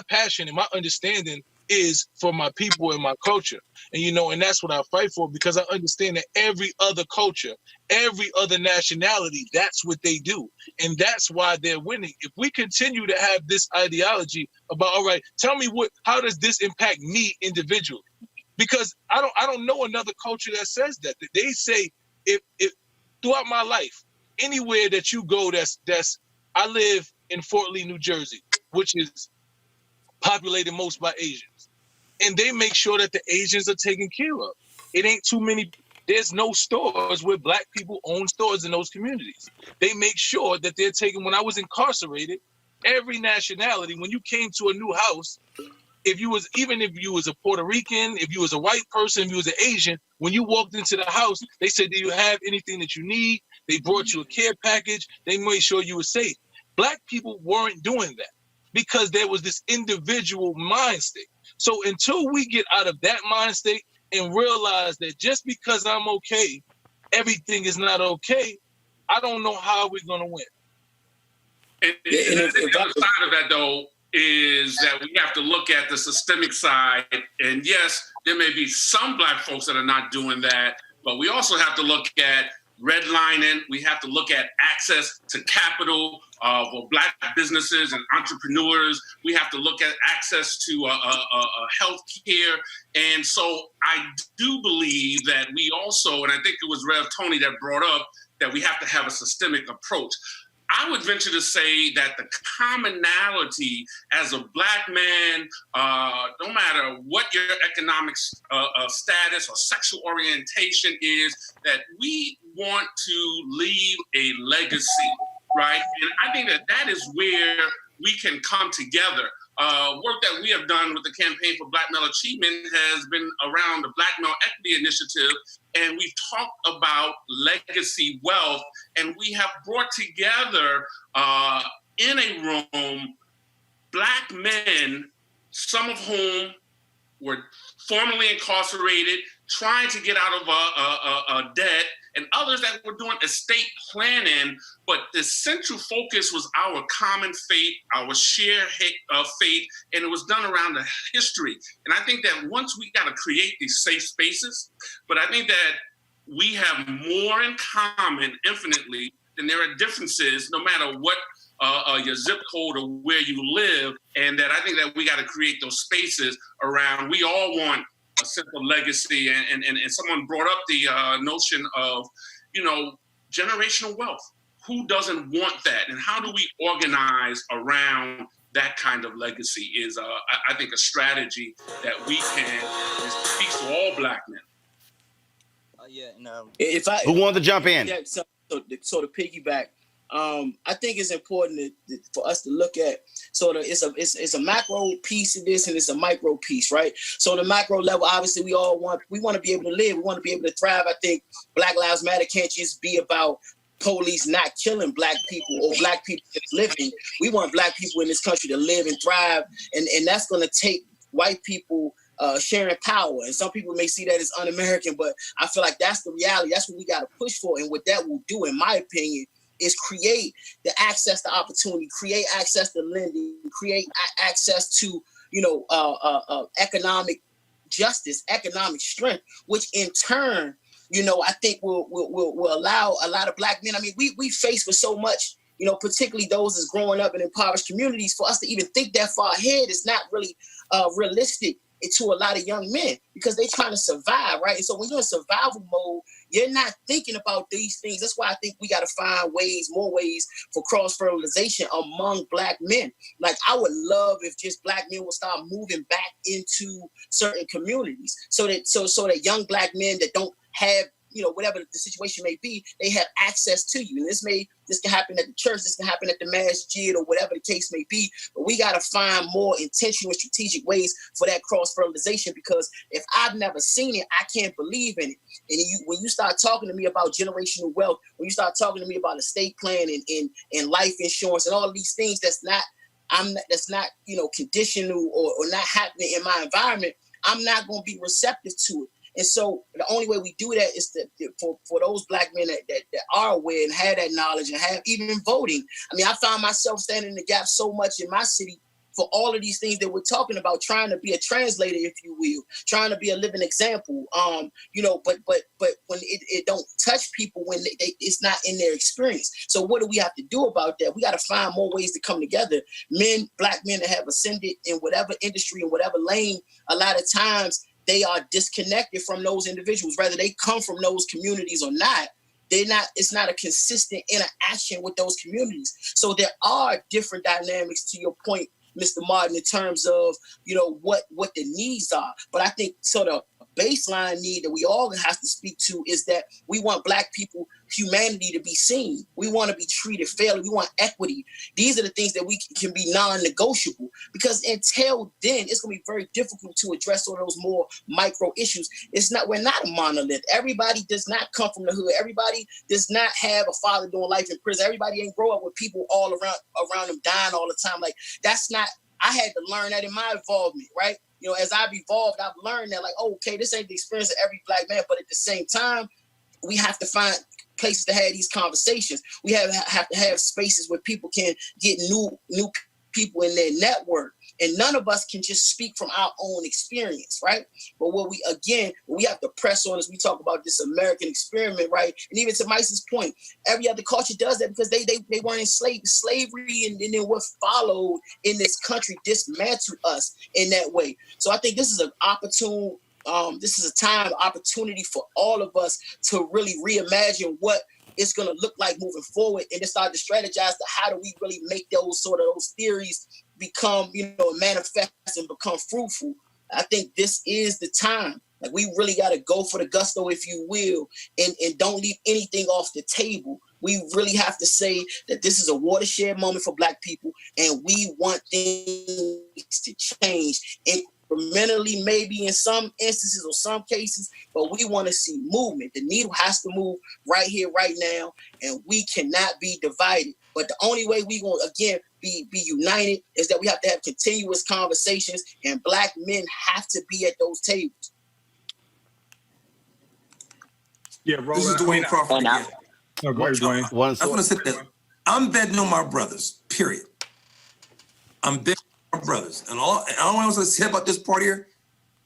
passion and my understanding is for my people and my culture. And that's what I fight for, because I understand that every other culture, every other nationality, that's what they do. And that's why they're winning. If we continue to have this ideology about, all right, tell me how does this impact me individually? Because I don't know another culture that says that. They say if throughout my life, anywhere that you go, I live in Fort Lee, New Jersey, which is populated most by Asians. And they make sure that the Asians are taken care of. It ain't too many, there's no stores where black people own stores in those communities. They make sure that they're taken. When I was incarcerated, every nationality, when you came to a new house, even if you was a Puerto Rican, if you was a white person, if you was an Asian, when you walked into the house, they said, do you have anything that you need? They brought you a care package. They made sure you were safe. Black people weren't doing that because there was this individual mind state. So until we get out of that mind state and realize that just because I'm okay, everything is not okay, I don't know how we're going to win. And the other side of that, though, is that we have to look at the systemic side. And yes, there may be some Black folks that are not doing that, but we also have to look at redlining. We have to look at access to capital for Black businesses and entrepreneurs. We have to look at access to health care. And so I do believe that we also, and I think it was Rev Tony that brought up that we have to have a systemic approach. I would venture to say that the commonality as a Black man, no matter what your economic status or sexual orientation is, that we want to leave a legacy, right? And I think that that is where we can come together. Work that we have done with the Campaign for Black Male Achievement has been around the Black Male Equity Initiative, and we've talked about legacy wealth, and we have brought together in a room Black men, some of whom were formerly incarcerated, trying to get out of a debt, and others that were doing estate planning. But the central focus was our common faith, our shared faith, and it was done around the history. And I think that once we got to create these safe spaces, but I think that we have more in common infinitely than there are differences, no matter what your zip code or where you live. And that I think that we got to create those spaces around, we all want a sense of legacy. And someone brought up the notion of, generational wealth. Who doesn't want that? And how do we organize around that kind of legacy is, I think, a strategy that we can, it speaks to all Black men. Who wanted to jump in? Yeah, so to piggyback, I think it's important for us to look at it's a macro piece of this and it's a micro piece, right? So on the macro level, obviously we want to be able to live, we want to be able to thrive. I think Black Lives Matter can't just be about police not killing Black people or Black people just living. We want Black people in this country to live and thrive, and that's going to take white people sharing power. And some people may see that as un-American, but I feel like that's the reality. That's what we got to push for. And what that will do, in my opinion, is create the access to opportunity, create access to lending, create access to, economic justice, economic strength, which in turn, I think will allow a lot of Black men. I mean, we face with so much, particularly those that's growing up in impoverished communities. For us to even think that far ahead is not really realistic to a lot of young men, because they're trying to survive, right? And so when you're in survival mode, you're not thinking about these things. That's why I think we got to find more ways for cross-fertilization among Black men. Like, I would love if just Black men would start moving back into certain communities so that young Black men that don't have, whatever the situation may be, they have access to you. And this can happen at the church, this can happen at the masjid, or whatever the case may be. But we got to find more intentional and strategic ways for that cross-fertilization, because if I've never seen it, I can't believe in it. And when you start talking to me about generational wealth, when you start talking to me about estate planning and life insurance and all of these things that's not conditional or not happening in my environment, I'm not going to be receptive to it. And so the only way we do that is for those Black men that are aware and have that knowledge and have even voting. I mean, I found myself standing in the gap so much in my city for all of these things that we're talking about, trying to be a translator, if you will, trying to be a living example. But when it don't touch people, when it's not in their experience. So what do we have to do about that? We got to find more ways to come together. Black men that have ascended in whatever industry and whatever lane, a lot of times they are disconnected from those individuals, whether they come from those communities or not. It's not a consistent interaction with those communities. So there are different dynamics, to your point, Mr. Martin, in terms of, what the needs are. But I think sort of a baseline need that we all have to speak to is that we want Black people, humanity, to be seen. We want to be treated fairly. We want equity. These are the things that we can be non-negotiable, because until then, it's going to be very difficult to address all those more micro issues. We're not a monolith. Everybody does not come from the hood. Everybody does not have a father doing life in prison. Everybody ain't grow up with people all around them dying all the time. Like, that's not, I had to learn that in my involvement, right? You know, as I've evolved, I've learned that, like, oh, okay, this ain't the experience of every black man, but at the same time, we have to find places to have these conversations. We have to have spaces where people can get new people in their network. And none of us can just speak from our own experience, right? But what we have to press on as we talk about this American experiment, right? And even to Mice's point, every other culture does that because they weren't enslaved. Slavery and then what followed in this country dismantled us in that way. So I think this is an opportune, this is a time, opportunity for all of us to really reimagine what it's going to look like moving forward, and to start to strategize to how do we really make those theories become, manifest and become fruitful. I think this is the time. Like, we really got to go for the gusto, if you will, and don't leave anything off the table. We really have to say that this is a watershed moment for Black people, and we want things to change incrementally, maybe in some instances or some cases, but we want to see movement. The needle has to move right here, right now, and we cannot be divided. But the only way we going to, again, be united is that we have to have continuous conversations, and Black men have to be at those tables. Yeah, Roland. This is Dwayne Crawford again. No, go ahead, Dwayne. I want to say that I'm betting on my brothers, period. I'm betting on my brothers. And all I want to say about this part here,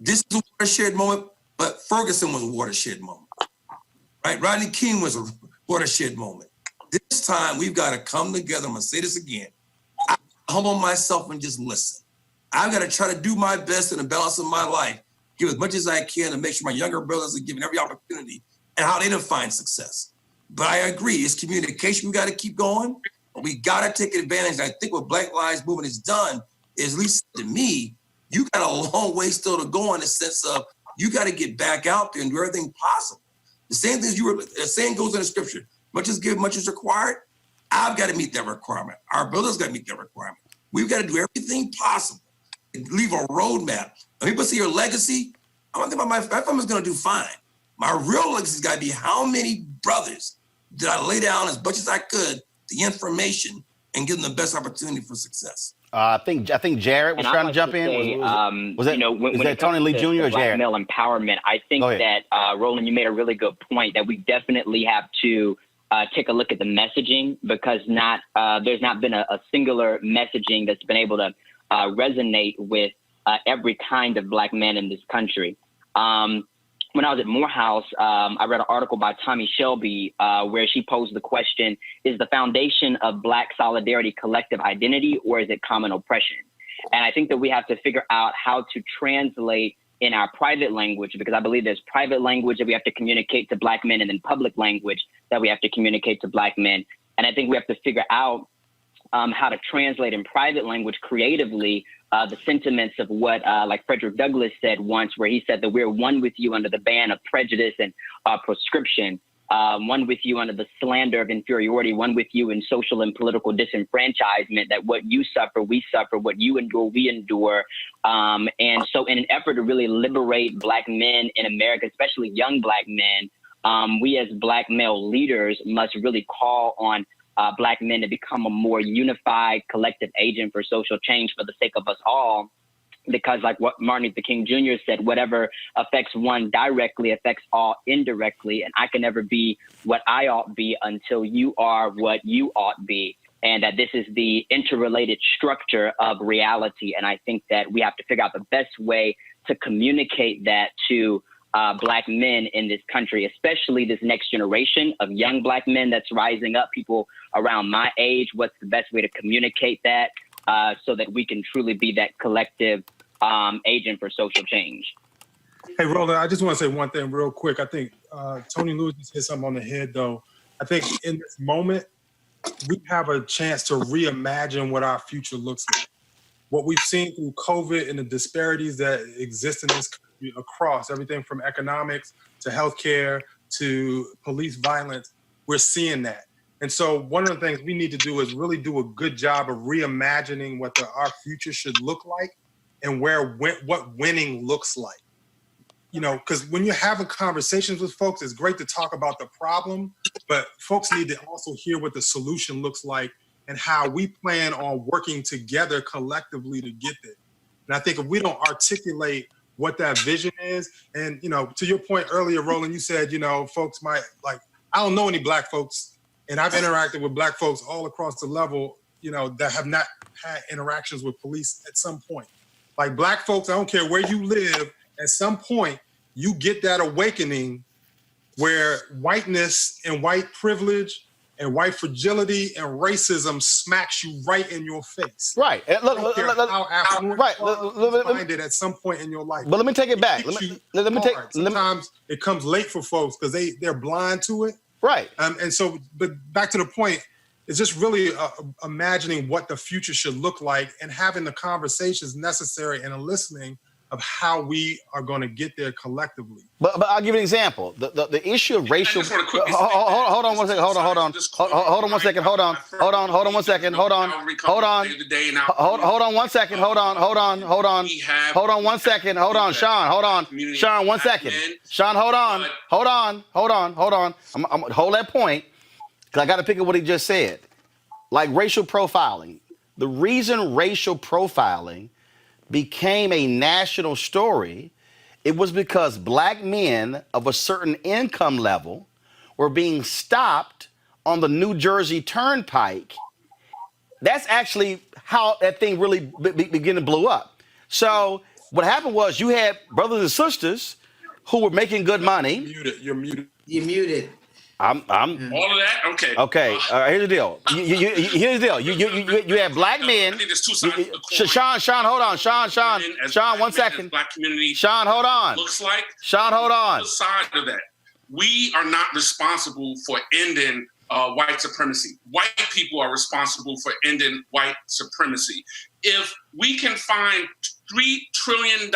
this is a watershed moment, but Ferguson was a watershed moment. Right? Rodney King was a watershed moment. This time, we've got to come together. I'm going to say this again. I humble myself and just listen. I've got to try to do my best in the balance of my life, give as much as I can to make sure my younger brothers are given every opportunity and how they define success. But I agree, it's communication. We got to keep going. We got to take advantage. I think what Black Lives Movement has done is, at least to me, you got a long way still to go in the sense of you got to get back out there and do everything possible. The same thing the saying goes in the scripture. Much is given, much is required. I've got to meet that requirement. Our brothers got to meet that requirement. We've got to do everything possible and leave a roadmap. When people see your legacy, I'm going to think about my family's going to do fine. My real legacy's got to be how many brothers did I lay down as much as I could the information and give them the best opportunity for success. I think Jared was trying to jump in. Was that Tony Lee Jr. or Jared? Male empowerment. I think that Roland, you made a really good point that we definitely have to take a look at the messaging, because there's not been a singular messaging that's been able to resonate with every kind of Black man in this country. When I was at Morehouse, I read an article by Tommy Shelby where she posed the question, is the foundation of Black solidarity collective identity, or is it common oppression? And I think that we have to figure out how to translate in our private language, because I believe there's private language that we have to communicate to Black men, and then public language that we have to communicate to Black men. And I think we have to figure out how to translate in private language creatively the sentiments of what, like Frederick Douglass said once, where he said that we're one with you under the ban of prejudice and proscription, one with you under the slander of inferiority, one with you in social and political disenfranchisement, that what you suffer, we suffer, what you endure, we endure. And so in an effort to really liberate Black men in America, especially young Black men, we as Black male leaders must really call on Black men to become a more unified collective agent for social change for the sake of us all. Because like what Martin Luther King Jr. said, whatever affects one directly affects all indirectly. And I can never be what I ought be until you are what you ought be. And that this is the interrelated structure of reality. And I think that we have to figure out the best way to communicate that to Black men in this country, especially this next generation of young Black men that's rising up, people around my age. What's the best way to communicate that so that we can truly be that collective agent for social change? Hey, Roland, I just want to say one thing real quick. I think Tony Lewis just hit something on the head, though. I think in this moment, we have a chance to reimagine what our future looks like. What we've seen through COVID and the disparities that exist in this country across everything from economics to healthcare to police violence, we're seeing that. And so one of the things we need to do is really do a good job of reimagining what our future should look like and what winning looks like. You know, because when you're having conversations with folks, it's great to talk about the problem, but folks need to also hear what the solution looks like and how we plan on working together collectively to get there. And I think if we don't articulate what that vision is, and, you know, to your point earlier, Roland, you said, you know, folks might, like, I don't know any Black folks, and I've interacted with Black folks all across the level, you know, that have not had interactions with police at some point. Like, Black folks, I don't care where you live, at some point, you get that awakening where whiteness and white privilege and white fragility and racism smacks you right in your face. Right. And look, How affluent right. you are, you find it at some point in your life. But let me take it back. Sometimes it comes late for folks because they're blind to it. Right. And so, but back to the point, it's just really imagining what the future should look like and having the conversations necessary and a listening of how we are going to get there collectively. But I'll give you an example. The issue of racial. Hold on one second. Hold on one second. Hold on one second. Hold on one second. Hold on one second. Hold on, Sean, 1 second. Sean, hold on. I'm hold that point because I got to pick up what he just said. Like racial profiling. The reason racial profiling became a national story, it was because Black men of a certain income level were being stopped on the New Jersey Turnpike. That's actually how that thing really began to blow up. So what happened was you had brothers and sisters who were making good money. You're muted. I'm all of that. Okay. Okay. Here's the deal. Here's the deal. You have Black men. I think there's two sides of the coin. Sean, hold on. Sean, 1 second. Black community. Sean, hold on. Looks like. Sean, hold on. The side of that, we are not responsible for ending white supremacy. White people are responsible for ending white supremacy. If we can find $3 trillion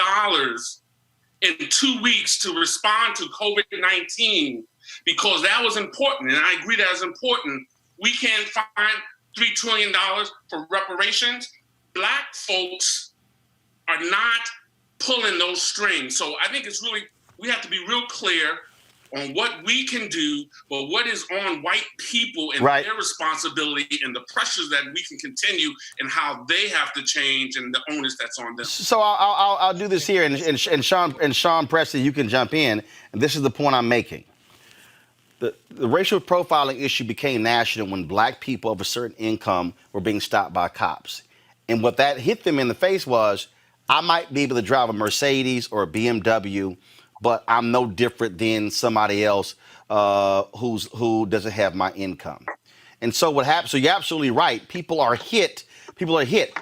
in 2 weeks to respond to COVID-19. Because that was important, and I agree that is important. We can find $3 trillion for reparations. Black folks are not pulling those strings. So I think it's really, we have to be real clear on what we can do, but what is on white people and their responsibility and the pressures that we can continue and how they have to change and the onus that's on them. So I'll do this here, and Sean Preston, you can jump in, and this is the point I'm making. The racial profiling issue became national when Black people of a certain income were being stopped by cops. And what that hit them in the face was, I might be able to drive a Mercedes or a BMW, but I'm no different than somebody else who doesn't have my income. And so what happened, so you're absolutely right, people are hit.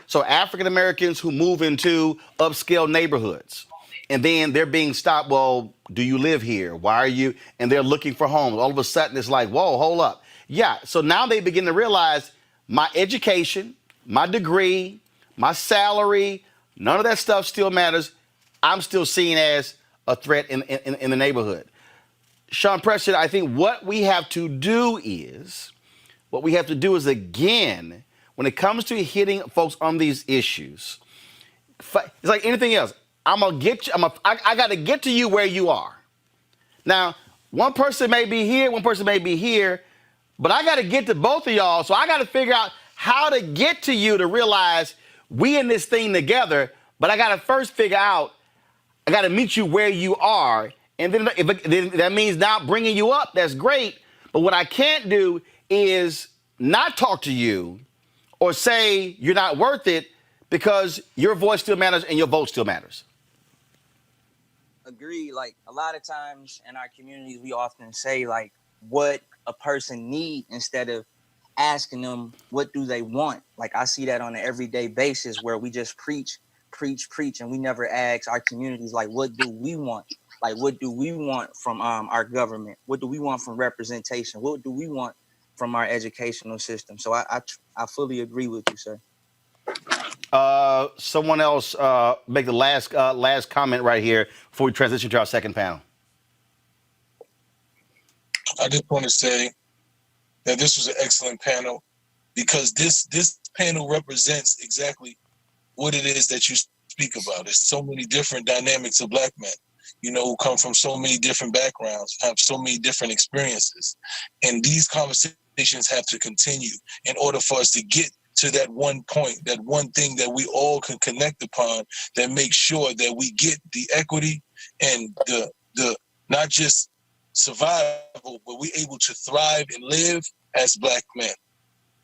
So African Americans who move into upscale neighborhoods, and then they're being stopped. Well, do you live here? Why are you? And they're looking for homes. All of a sudden, it's like, whoa, hold up. Yeah. So now they begin to realize my education, my degree, my salary, none of that stuff still matters. I'm still seen as a threat in the neighborhood. Sean Preston, I think what we have to do is, again, when it comes to hitting folks on these issues, it's like anything else. I'm gonna get you. I got to get to you where you are. Now, one person may be here, one person may be here, but I got to get to both of y'all. So I got to figure out how to get to you to realize we in this thing together. But I got to first figure out. I got to meet you where you are, and then that means not bringing you up. That's great. But what I can't do is not talk to you or say you're not worth it because your voice still matters and your vote still matters. Agree. Like a lot of times in our communities, we often say like what a person need instead of asking them what do they want. Like I see that on an everyday basis where we just preach, and we never ask our communities like what do we want? Like what do we want from our government? What do we want from representation? What do we want from our educational system? So I fully agree with you, sir. Someone else make the last comment right here before we transition to our second panel. I just want to say that this was an excellent panel because this panel represents exactly what it is that you speak about. There's so many different dynamics of Black men, who come from so many different backgrounds, have so many different experiences. And these conversations have to continue in order for us to get to that one point, that one thing that we all can connect upon that makes sure that we get the equity and the not just survival, but we able to thrive and live as Black men.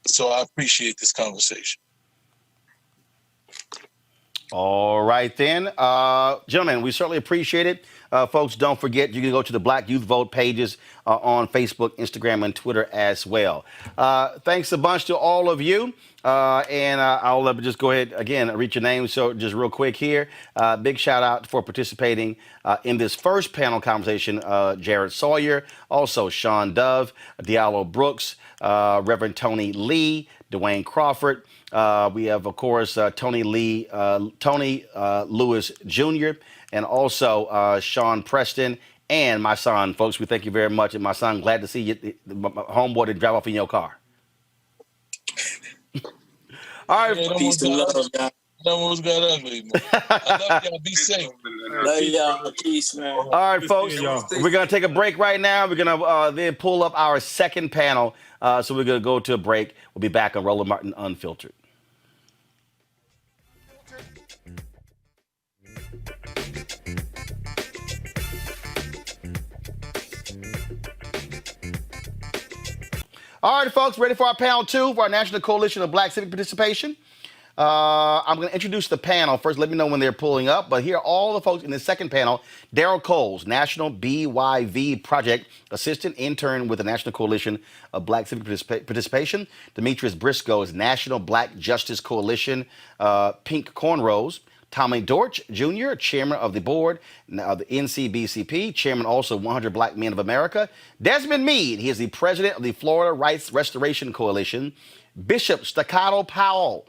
So I appreciate this conversation. All right, then. Gentlemen, we certainly appreciate it. Folks, don't forget, you can go to the Black Youth Vote pages on Facebook, Instagram, and Twitter as well. Thanks a bunch to all of you. I'll just go ahead, again, read your names. So just real quick here, big shout out for participating in this first panel conversation, Jared Sawyer, also Sean Dove, Diallo Brooks, Reverend Tony Lee, Dwayne Crawford. We have, of course, Tony Lewis Jr., and also Sean Preston and my son. Folks, we thank you very much. And my son, glad to see you, my homeboy, to drive off in your car. All right. Peace and love, y'all. No one's got ugly, man. I love y'all. Be safe. Love y'all. Peace, man. All right, folks. We're going to take a break right now. We're going to then pull up our second panel. So we're going to go to a break. We'll be back on Roland Martin Unfiltered. All right, folks, ready for our panel 2 for our National Coalition of Black Civic Participation. I'm going to introduce the panel. First, let me know when they're pulling up. But here are all the folks in the second panel. Daryl Coles, National BYV Project Assistant Intern with the National Coalition of Black Civic Participation. Demetrius Briscoe is National Black Justice Coalition, Pink Cornrows. Tommy Dortch Jr., Chairman of the Board of the NCBCP, Chairman also 100 Black Men of America. Desmond Meade, he is the President of the Florida Rights Restoration Coalition. Bishop Staccato Powell,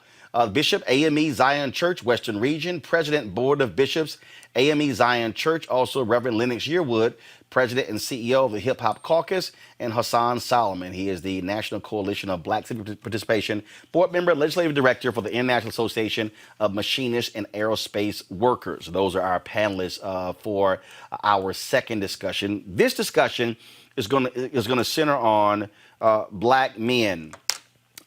Bishop AME Zion Church, Western Region, President Board of Bishops, AME Zion Church, also Reverend Lennox Yearwood, President and CEO of the Hip Hop Caucus, and Hassan Solomon. He is the National Coalition of Black Civic Participation, Board Member, Legislative Director for the International Association of Machinists and Aerospace Workers. Those are our panelists for our second discussion. This discussion is going to center on Black men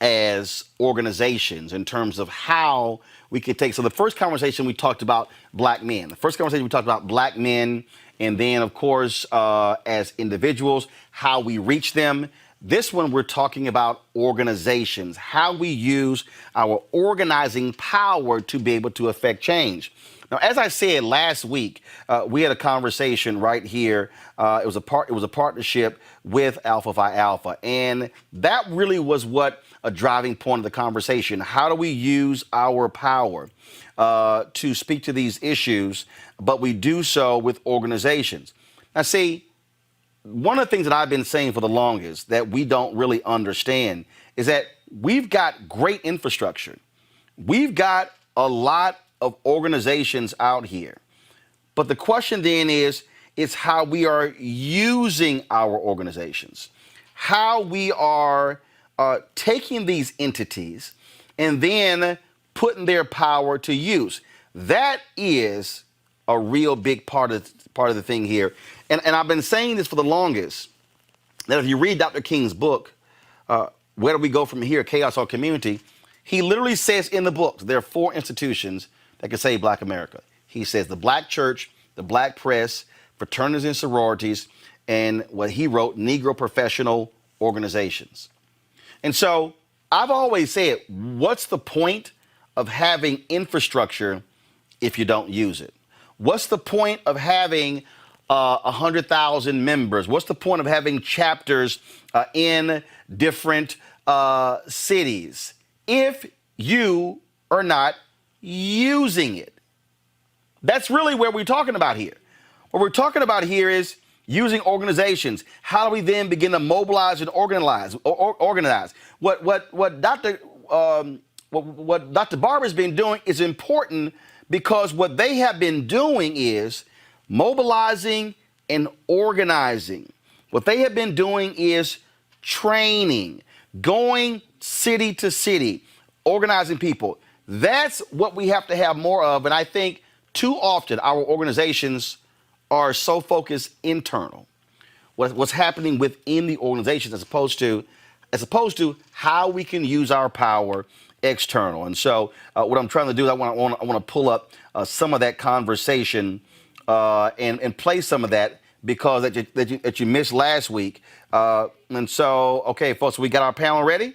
as organizations in terms of how we could take. So the first conversation we talked about Black men. The first conversation we talked about Black men, and then, of course, as individuals, how we reach them. This one, we're talking about organizations, how we use our organizing power to be able to affect change. Now, as I said last week, we had a conversation right here. It was a partnership with Alpha Phi Alpha, and that really was what a driving point of the conversation. How do we use our power to speak to these issues, but we do so with organizations? Now, see, one of the things that I've been saying for the longest that we don't really understand is that we've got great infrastructure. We've got a lot of organizations out here. But the question then is how we are using our organizations, how we are taking these entities and then putting their power to use. That is a real big part of the thing here. And I've been saying this for the longest, that if you read Dr. King's book, Where Do We Go From Here, Chaos or Community, he literally says in the book, there are 4 institutions that can save Black America. He says the Black church, the Black press, fraternities and sororities, and what he wrote, Negro professional organizations. And so I've always said, what's the point of having infrastructure if you don't use it? What's the point of having 100,000 members? What's the point of having chapters in different cities if you are not using it? That's really where we're talking about here. What we're talking about here is using organizations. How do we then begin to mobilize and organize? What Dr. Barber's been doing is important, because what they have been doing is mobilizing and organizing. What they have been doing is training, going city to city, organizing people. That's what we have to have more of. And I think too often our organizations are so focused internal, what's happening within the organizations, as opposed to how we can use our power external. And so what I'm trying to do is I want to pull up some of that conversation and play some of that because that you missed last week. And so, okay, folks, we got our panel ready.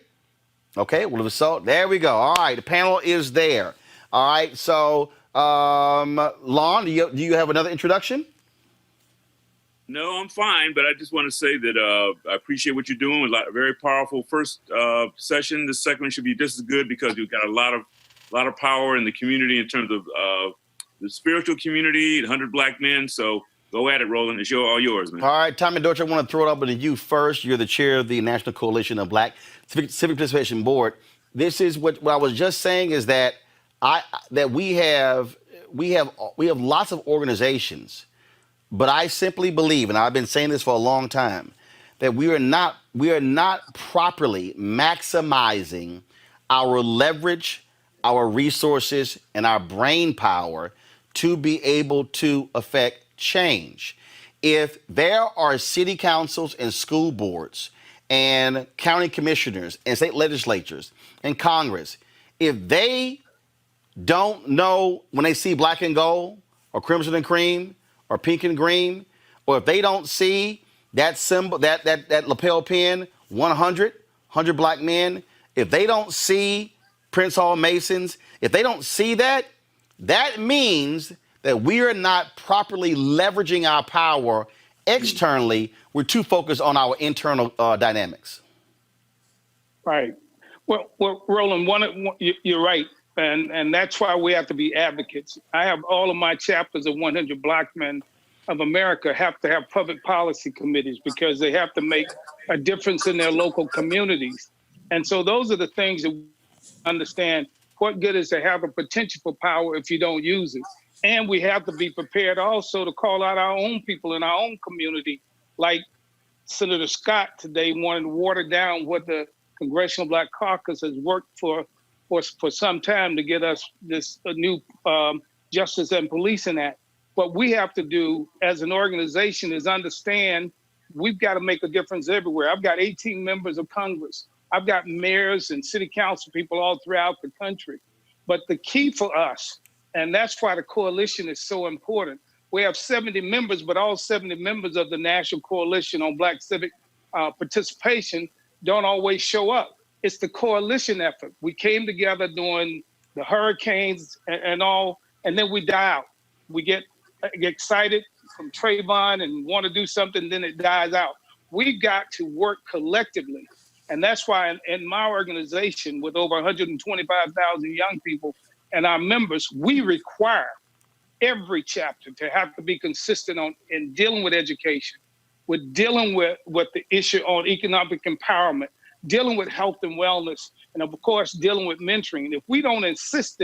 Okay, well, so there we go. All right, the panel is there. All right, so Lon, do you have another introduction? No, I'm fine, but I just want to say that I appreciate what you're doing. A very powerful first session. The second one should be just as good because you've got a lot of power in the community in terms of the spiritual community, 100 Black men. So go at it, Roland. It's all yours, man. All right, Tommy Dortch, I want to throw it over to you first. You're the chair of the National Coalition of Black Civic Participation Board. This is what I was just saying is that we have lots of organizations. But I simply believe, and I've been saying this for a long time, that we are not properly maximizing our leverage, our resources, and our brain power to be able to affect change. If there are city councils and school boards and county commissioners and state legislatures and Congress, if they don't know when they see black and gold or crimson and cream or pink and green, or if they don't see that symbol, that lapel pin, 100 Black men, if they don't see Prince Hall Masons, if they don't see that, that means that we are not properly leveraging our power externally. We're too focused on our internal dynamics. Right. Well, Roland, you're right. And that's why we have to be advocates. I have all of my chapters of 100 Black Men of America have to have public policy committees because they have to make a difference in their local communities. And so those are the things that we understand. What good is to have a potential for power if you don't use it? And we have to be prepared also to call out our own people in our own community. Like Senator Scott today wanted to water down what the Congressional Black Caucus has worked for some time to get us this new Justice and Policing Act. What we have to do as an organization is understand we've got to make a difference everywhere. I've got 18 members of Congress. I've got mayors and city council people all throughout the country. But the key for us, and that's why the coalition is so important, we have 70 members, but all 70 members of the National Coalition on Black Civic Participation don't always show up. It's the coalition effort. We came together during the hurricanes and all, and then we die out. We get excited from Trayvon and want to do something, then it dies out. We've got to work collectively. And that's why in my organization, with over 125,000 young people and our members, we require every chapter to have to be consistent in dealing with education, with dealing with the issue on economic empowerment, dealing with health and wellness, and of course, dealing with mentoring. If we don't insist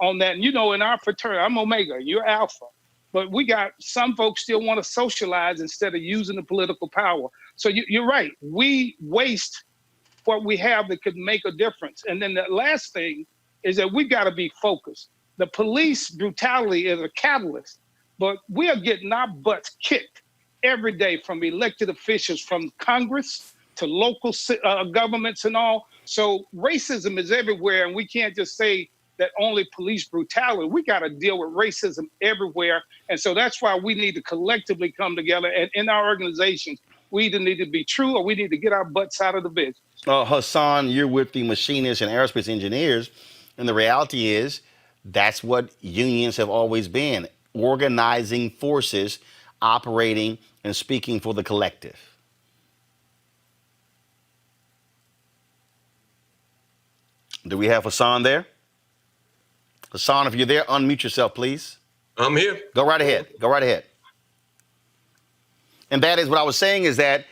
on that, and in our fraternity, I'm Omega, you're Alpha, but we got some folks still want to socialize instead of using the political power. So you're right, we waste what we have that could make a difference. And then the last thing is that we got to be focused. The police brutality is a catalyst, but we are getting our butts kicked every day from elected officials, from Congress to local governments and all. So racism is everywhere, and we can't just say that only police brutality. We got to deal with racism everywhere. And so that's why we need to collectively come together. And in our organizations, we either need to be true or we need to get our butts out of the business. Hassan, you're with the machinists and aerospace engineers. And the reality is that's what unions have always been, organizing forces, operating and speaking for the collective. Do we have Hassan there? Hassan, if you're there, unmute yourself, please. I'm here. Go right ahead. Go right ahead. And that is what I was saying is that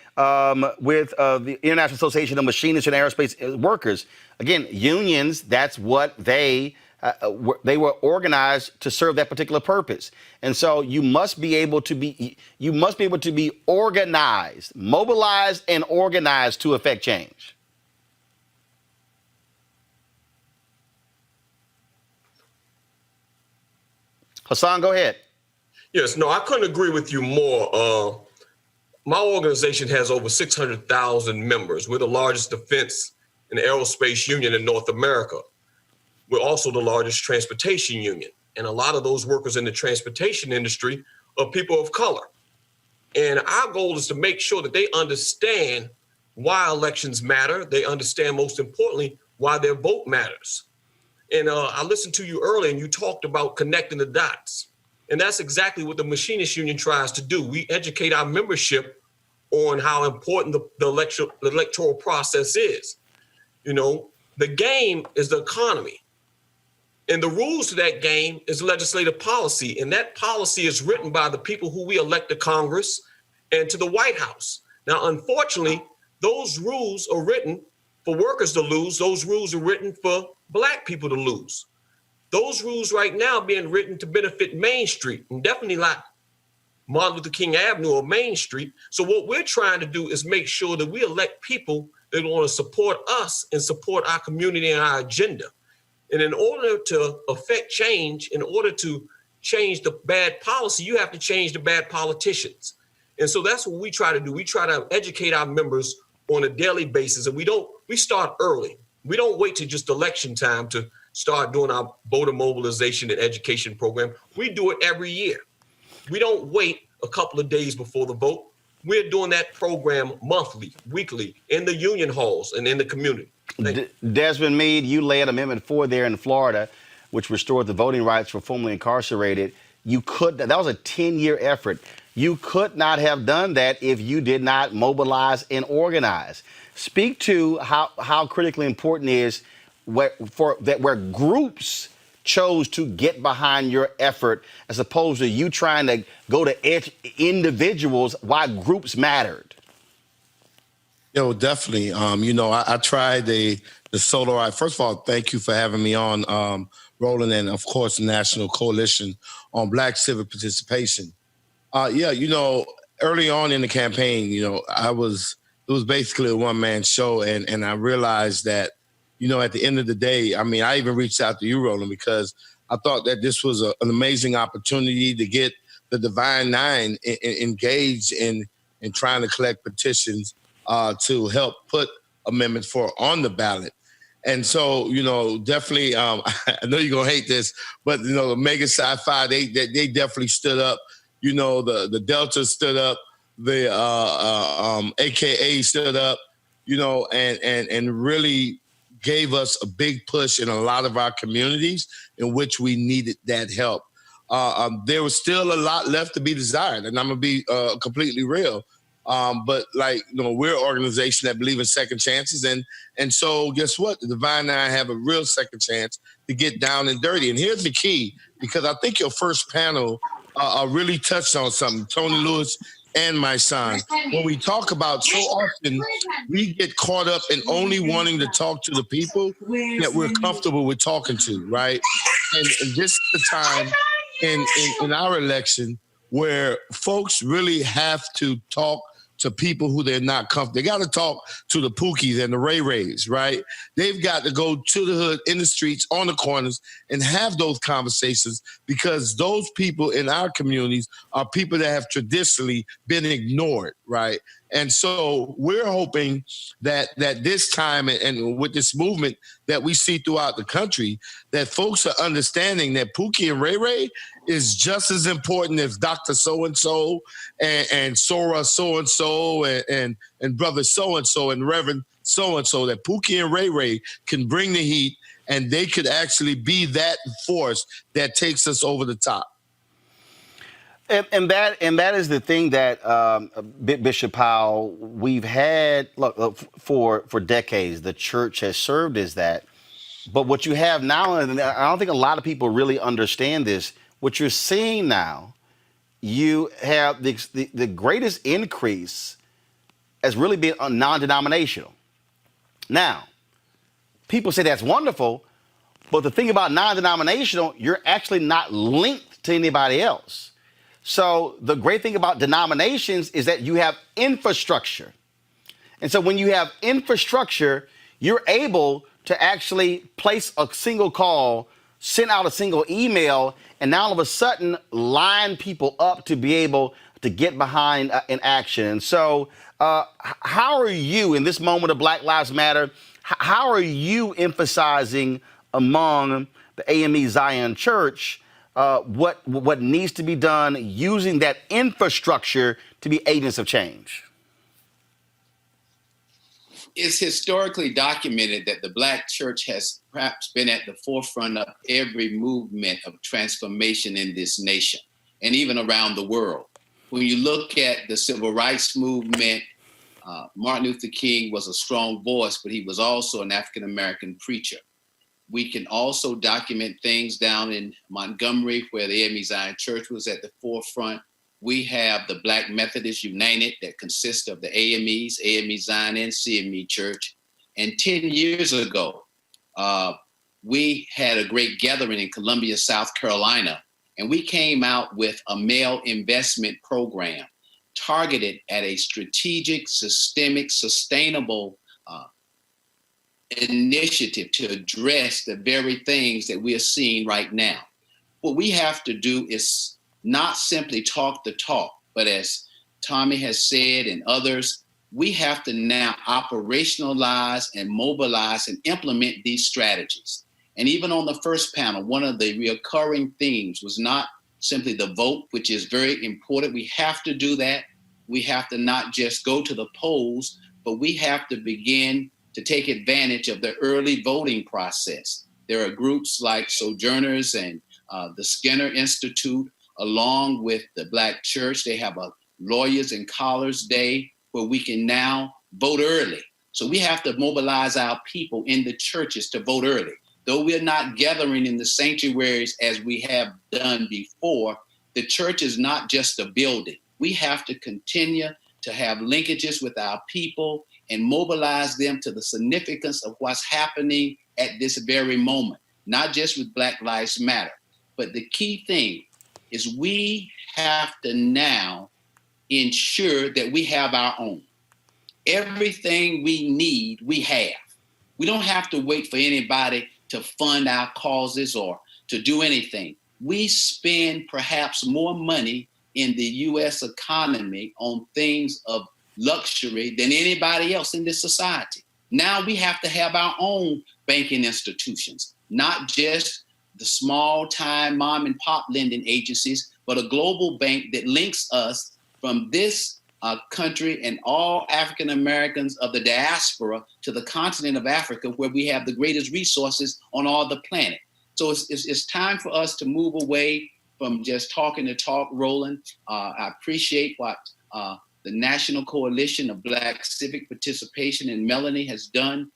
with the International Association of Machinists and Aerospace Workers, again, unions, that's what they were organized to serve that particular purpose. And so you must be able to be organized, mobilized and organized to affect change. Hassan, go ahead. Yes, no, I couldn't agree with you more. My organization has over 600,000 members. We're the largest defense and aerospace union in North America. we're also the largest transportation union. And a lot of those workers in the transportation industry are people of color. And our goal is to make sure that they understand why elections matter. They understand, most importantly, why their vote matters. And I listened to you earlier, and you talked about connecting the dots. And that's exactly what the Machinists Union tries to do. We educate our membership on how important the electoral process is. You know, the game is the economy. And the rules to that game is legislative policy. And that policy is written by the people who we elect to Congress and to the White House. Now, unfortunately, those rules are written for workers to lose. Those rules are written for Black people to lose. Those rules right now being written to benefit Main Street, and definitely not Martin Luther King Avenue or Main Street. So what we're trying to do is make sure that we elect people that want to support us and support our community and our agenda. And in order to affect change, in order to change the bad policy, you have to change the bad politicians. And so that's what we try to do. We try to educate our members on a daily basis. And we start early. We don't wait till just election time to start doing our voter mobilization and education program. We do it every year. We don't wait a couple of days before the vote. We're doing that program monthly, weekly, in the union halls and in the community. Desmond Meade, you led Amendment 4 there in Florida, which restored the voting rights for formerly incarcerated. That was a 10-year effort. You could not have done that if you did not mobilize and organize. Speak to how critically important it is where groups chose to get behind your effort as opposed to you trying to go to individuals, why groups mattered. Yo, definitely. I tried the solo ride. First of all, thank you for having me on, Roland, and of course, the National Coalition on Black Civic Participation. Early on in the campaign, it was basically a one-man show, and I realized that, at the end of the day, I even reached out to you, Roland, because I thought that this was an amazing opportunity to get the Divine Nine engaged in trying to collect petitions to help put Amendment 4 on the ballot. And so, definitely, I know you're going to hate this, but, the Mega Sci-Fi, they definitely stood up. The Delta stood up, the AKA stood up, and really gave us a big push in a lot of our communities in which we needed that help. There was still a lot left to be desired, and I'm going to be completely real. But we're an organization that believe in second chances. And so guess what? The Divine Nine have a real second chance to get down and dirty. And here's the key, because I think your first panel really touched on something, Tony Lewis and my son. When we talk about, so often we get caught up in only wanting to talk to the people that we're comfortable with talking to, right? And this is the time in our election where folks really have to talk to people who they're not comfortable. They got to talk to the Pookies and the Ray Rays, right? They've got to go to the hood, in the streets, on the corners, and have those conversations, because those people in our communities are people that have traditionally been ignored, right? And so we're hoping that this time, and with this movement that we see throughout the country, that folks are understanding that Pookie and Ray Ray is just as important as Dr. So-and-so and Sora so-and-so and Brother so-and-so and Reverend so-and-so, that Pookie and Ray Ray can bring the heat, and they could actually be that force that takes us over the top. And that is the thing that Bishop Powell, we've had for decades. The church has served as that, but what you have now, and I don't think a lot of people really understand this. What you're seeing now, you have the greatest increase has really been non-denominational. Now, people say that's wonderful, but the thing about non-denominational, you're actually not linked to anybody else. So the great thing about denominations is that you have infrastructure. And so when you have infrastructure, you're able to actually place a single call, send out a single email, and now all of a sudden line people up to be able to get behind an action. And so how are you, in this moment of Black Lives Matter, how are you emphasizing among the AME Zion Church what needs to be done using that infrastructure to be agents of change? It's historically documented that the Black church has perhaps been at the forefront of every movement of transformation in this nation and even around the world. When you look at the civil rights movement, Martin Luther King was a strong voice, but he was also an African-American preacher. We can also document things down in Montgomery, where the AME Zion Church was at the forefront. We have the Black Methodist United that consists of the AMEs, AME Zion and CME Church. And 10 years ago, we had a great gathering in Columbia, South Carolina, and we came out with a male investment program targeted at a strategic, systemic, sustainable initiative to address the very things that we are seeing right now. What we have to do is not simply talk the talk, but as Tommy has said and others, we have to now operationalize and mobilize and implement these strategies. And even on the first panel, one of the recurring themes was not simply the vote, which is very important. We have to do that. We have to not just go to the polls, but we have to begin to take advantage of the early voting process. There are groups like Sojourners and the Skinner Institute, along with the Black Church. They have a Lawyers and Collars Day where we can now vote early. So we have to mobilize our people in the churches to vote early. Though we're not gathering in the sanctuaries as we have done before, the church is not just a building. We have to continue to have linkages with our people and mobilize them to the significance of what's happening at this very moment, not just with Black Lives Matter. But the key thing is we have to now ensure that we have our own. Everything we need, we have. We don't have to wait for anybody to fund our causes or to do anything. We spend perhaps more money in the U.S. economy on things of luxury than anybody else in this society. Now we have to have our own banking institutions, not just the small time mom and pop lending agencies, but a global bank that links us from this country and all African Americans of the diaspora to the continent of Africa, where we have the greatest resources on all the planet. So it's time for us to move away from just talking the talk, Roland. I appreciate what the National Coalition of Black Civic Participation and Melanie has done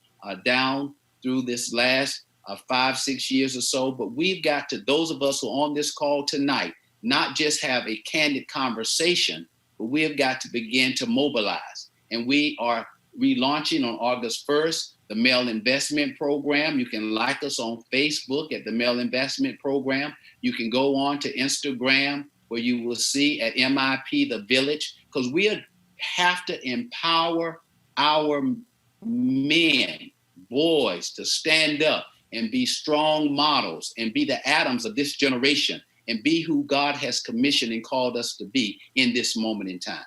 down through this last 5-6 years or so. But we've got to, those of us who are on this call tonight, not just have a candid conversation, but we have got to begin to mobilize. And we are relaunching on August 1st, the Male Investment Program. You can like us on Facebook at the Male Investment Program. You can go on to Instagram, where you will see at MIP The Village, because we have to empower our men, boys, to stand up and be strong models and be the Adams of this generation and be who God has commissioned and called us to be in this moment in time.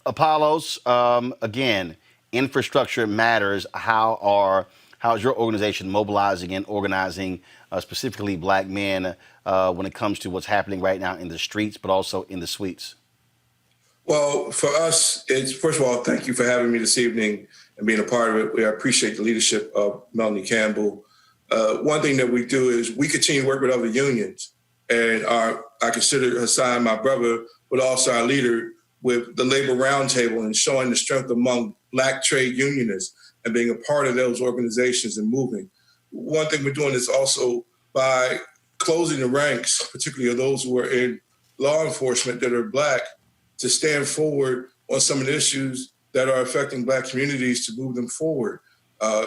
Apollos, again, infrastructure matters. How is your organization mobilizing and organizing specifically Black men when it comes to what's happening right now in the streets, but also in the suites? Well, for us, it's, first of all, thank you for having me this evening and being a part of it. We appreciate the leadership of Melanie Campbell. One thing that we do is we continue to work with other unions. And I consider Hassan my brother, but also our leader with the Labor Roundtable and showing the strength among Black trade unionists and being a part of those organizations and moving. One thing we're doing is also by closing the ranks, particularly of those who are in law enforcement that are Black, to stand forward on some of the issues that are affecting Black communities to move them forward.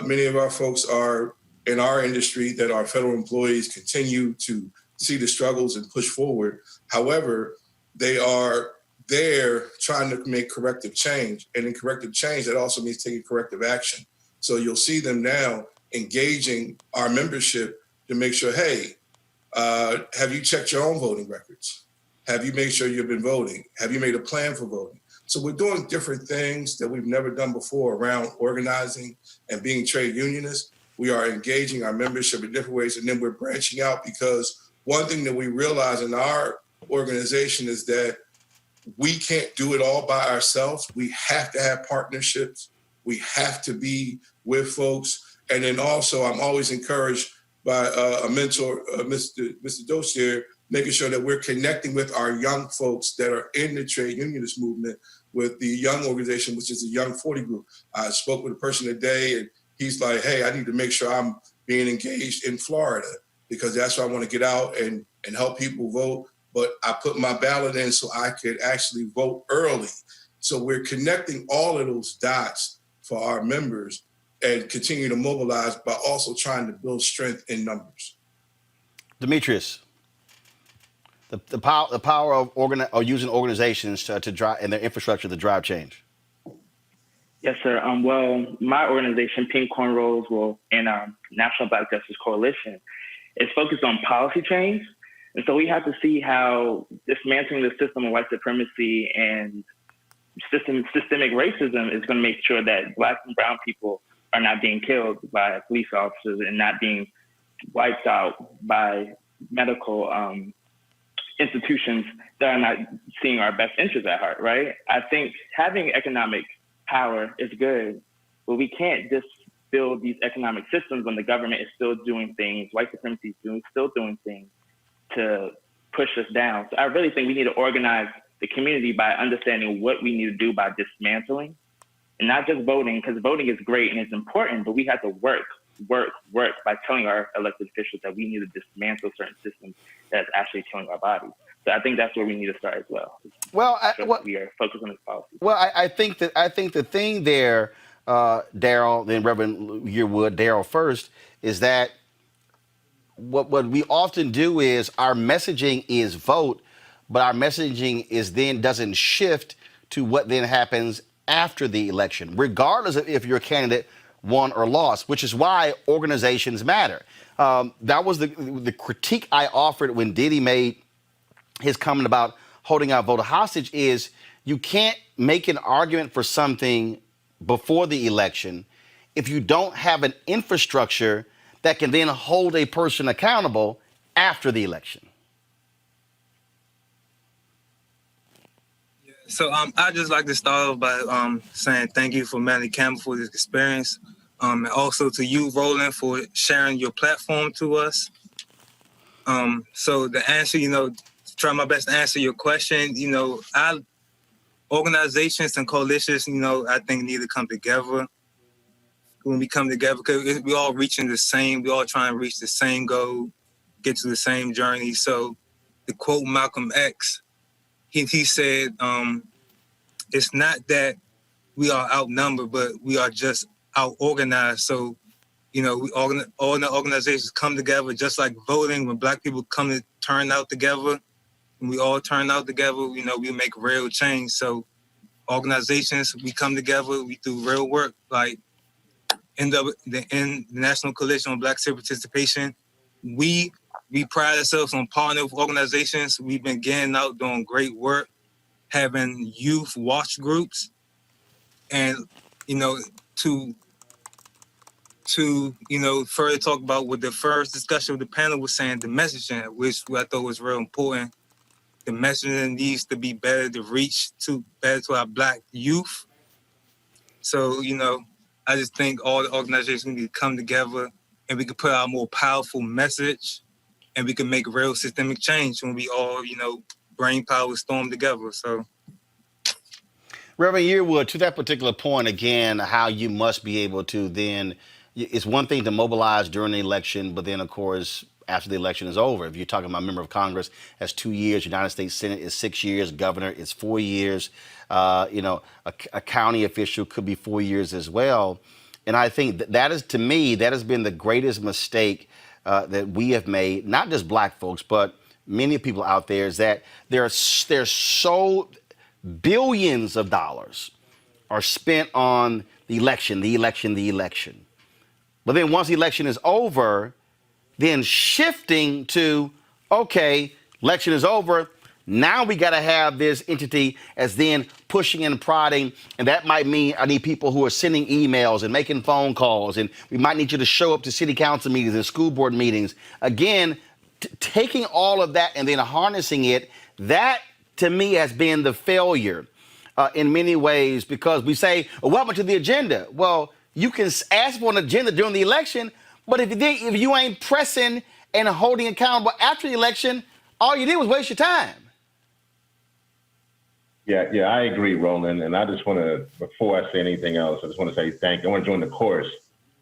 Many of our folks are in our industry that are federal employees continue to see the struggles and push forward. However, they are there trying to make corrective change. And in corrective change, that also means taking corrective action. So you'll see them now engaging our membership to make sure, hey, have you checked your own voting records? Have you made sure you've been voting? Have you made a plan for voting? So we're doing different things that we've never done before around organizing and being trade unionists. We are engaging our membership in different ways, and then we're branching out, because one thing that we realize in our organization is that we can't do it all by ourselves. We have to have partnerships. We have to be with folks. And then also, I'm always encouraged by a mentor, Mr. Dozier, making sure that we're connecting with our young folks that are in the trade unionist movement with the young organization, which is a Young 40 group. I spoke with a person today, and he's like, hey, I need to make sure I'm being engaged in Florida, because that's where I want to get out and help people vote. But I put my ballot in so I could actually vote early. So we're connecting all of those dots for our members and continue to mobilize, but also trying to build strength in numbers. Demetrius, the power of using organizations to drive and their infrastructure to drive change. Yes, sir. Well, my organization, Pink Cornrows, and National Black Justice Coalition, is focused on policy change. And so we have to see how dismantling the system of white supremacy and systemic racism is going to make sure that Black and brown people are not being killed by police officers and not being wiped out by medical institutions that are not seeing our best interests at heart, right? I think having economic power is good, but we can't just build these economic systems when the government is still doing things, white supremacy is still doing things to push us down. So I really think we need to organize the community by understanding what we need to do by dismantling, and not just voting, because voting is great and it's important, but we have to work by telling our elected officials that we need to dismantle certain systems that's actually killing our bodies. So I think that's where we need to start as well. Well, we are focused on this policy. Well, I think the thing there, Daryl, then Reverend Yearwood, Daryl first, is that what we often do is our messaging is vote, but our messaging is then doesn't shift to what then happens after the election, regardless of if your candidate won or lost, which is why organizations matter. That was the critique I offered when Diddy made his comment about holding our voter hostage is you can't make an argument for something before the election if you don't have an infrastructure that can then hold a person accountable after the election. So I'd just like to start off by saying thank you for Melanie Campbell for this experience, and also to you, Roland, for sharing your platform to us. So the answer, try my best to answer your question. Organizations and coalitions, I think need to come together. When we come together, because we all reaching the same, we all trying to reach the same goal, get to the same journey. So to quote Malcolm X, he said, it's not that we are outnumbered, but we are just out-organized. So, all the organizations come together, just like voting, when Black people come to turn out together, and we all turn out together, we make real change. So organizations, we come together, we do real work, like in the National Coalition on Black Civic Participation. We pride ourselves on partnering with organizations. We've been getting out doing great work, having youth watch groups, and to further talk about what the first discussion with the panel was saying, the messaging, which I thought was real important. The messaging needs to be better to reach better to our Black youth. So, I just think all the organizations need to come together and we can put out a more powerful message and we can make real systemic change when we all, brain power storm together. So, Reverend Yearwood, to that particular point, again, how you must be able to then, it's one thing to mobilize during the election, but then, of course, after the election is over. If you're talking about a member of Congress, that's 2 years. United States Senate is 6 years. Governor is 4 years. A county official could be 4 years as well. And I think that is, to me, that has been the greatest mistake that we have made, not just Black folks, but many people out there, is that there's so billions of dollars are spent on the election. But then once the election is over, then shifting to, okay, election is over, Now we got to have this entity as then pushing and prodding, and that might mean I need people who are sending emails and making phone calls, and we might need you to show up to city council meetings and school board meetings. Again, taking all of that and then harnessing it, that to me has been the failure in many ways, because we say, well, welcome to the agenda. Well, you can ask for an agenda during the election, but if you ain't pressing and holding accountable after the election, all you did was waste your time. Yeah, I agree, Roland. And I just want to, before I say anything else, I just want to say thank you. I want to join the chorus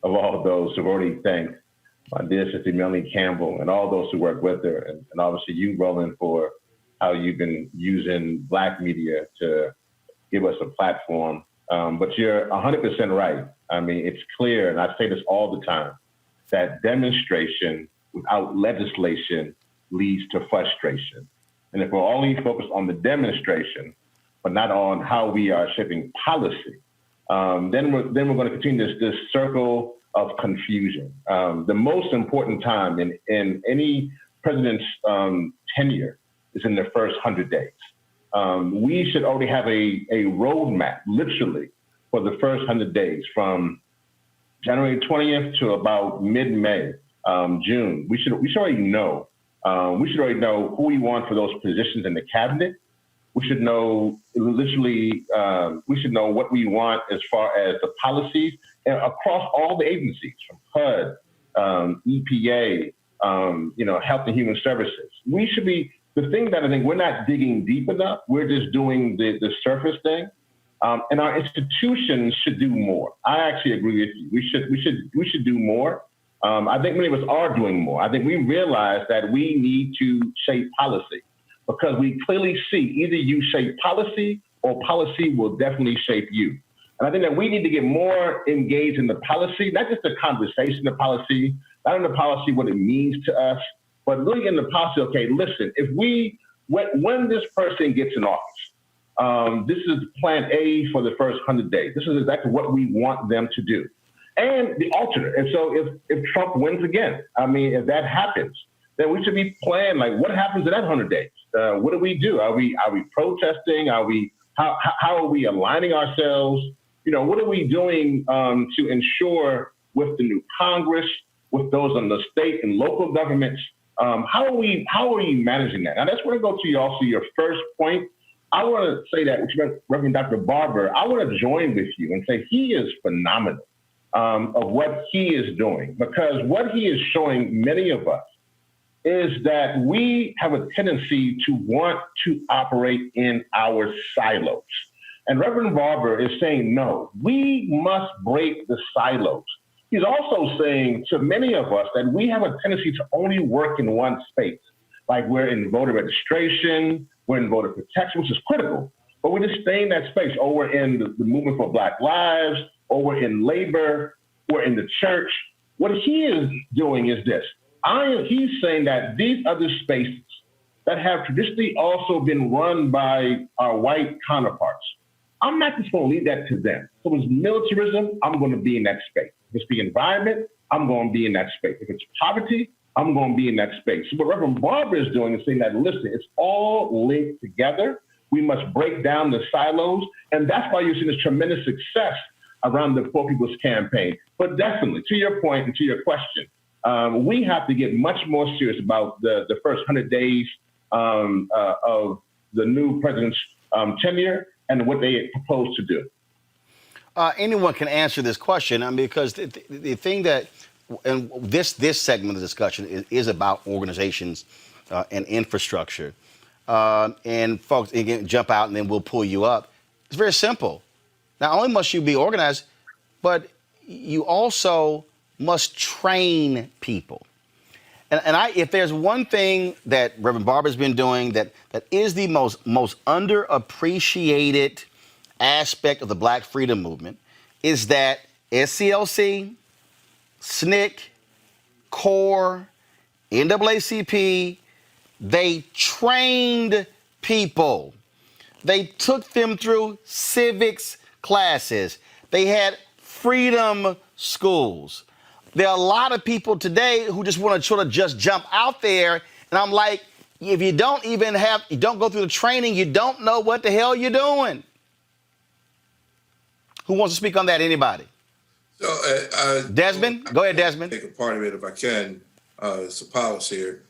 of all of those who've already thanked my dear sister Melanie Campbell and all those who work with her. And obviously you, Roland, for how you've been using Black media to give us a platform. But you're 100% right. I mean, it's clear, and I say this all the time, that demonstration without legislation leads to frustration. And if we're only focused on the demonstration, but not on how we are shaping policy, then we're going to continue this circle of confusion. The most important time in any president's tenure is in their first 100 days. We should already have a roadmap, literally, for the first 100 days, from January 20th to about mid-May, June. We should already know. We should already know who we want for those positions in the cabinet. We should know, literally, we should know what we want as far as the policies across all the agencies, from HUD, EPA, Health and Human Services. We should be, the thing that I think we're not digging deep enough, we're just doing the surface thing. And our institutions should do more. I actually agree with you. We should do more. I think many of us are doing more. I think we realize that we need to shape policy, because we clearly see either you shape policy or policy will definitely shape you. And I think that we need to get more engaged in the policy, not just the conversation of policy, not in the policy, what it means to us, but really in the policy. Okay, listen, when this person gets in office, this is plan A for the first 100 days. This is exactly what we want them to do. And the alternate. And so if Trump wins again, I mean, if that happens, then we should be planning, like, what happens in that 100 days? What do we do? Are we protesting? How are we aligning ourselves? What are we doing to ensure with the new Congress, with those on the state and local governments, how are we managing that? Now, that's where I go to your first point. I want to say that, Reverend Dr. Barber, I want to join with you and say he is phenomenal of what he is doing, because what he is showing many of us is that we have a tendency to want to operate in our silos. And Reverend Barber is saying, no, we must break the silos. He's also saying to many of us that we have a tendency to only work in one space. Like, we're in voter registration, we're in voter protection, which is critical, but we just stay in that space. Or we're in the movement for Black lives, or we're in labor, we're in the church. What he is doing is this. He's saying that these other spaces that have traditionally also been run by our white counterparts, I'm not just going to leave that to them. So if it's militarism, I'm going to be in that space. If it's the environment, I'm going to be in that space. If it's poverty, I'm going to be in that space. So what Reverend Barber is doing is saying that, listen, it's all linked together. We must break down the silos. And that's why you're seeing this tremendous success around the Poor People's Campaign. But definitely, to your point and to your question, we have to get much more serious about the first 100 days of the new president's tenure and what they propose to do. Anyone can answer this question, because the thing that, and this segment of the discussion is about organizations and infrastructure. And folks, again, jump out and then we'll pull you up. It's very simple. Not only must you be organized, but you also must train people. And if there's one thing that Reverend Barber's been doing that is the most underappreciated aspect of the Black freedom movement, is that SCLC, SNCC, CORE, NAACP, they trained people. They took them through civics classes. They had freedom schools. There are a lot of people today who just want to sort of just jump out there. And I'm like, If you don't you don't go through the training, you don't know what the hell you're doing. Who wants to speak on that? Anybody? So, Desmond, go ahead, Desmond. Take a part of it if I can. It's Apollos here.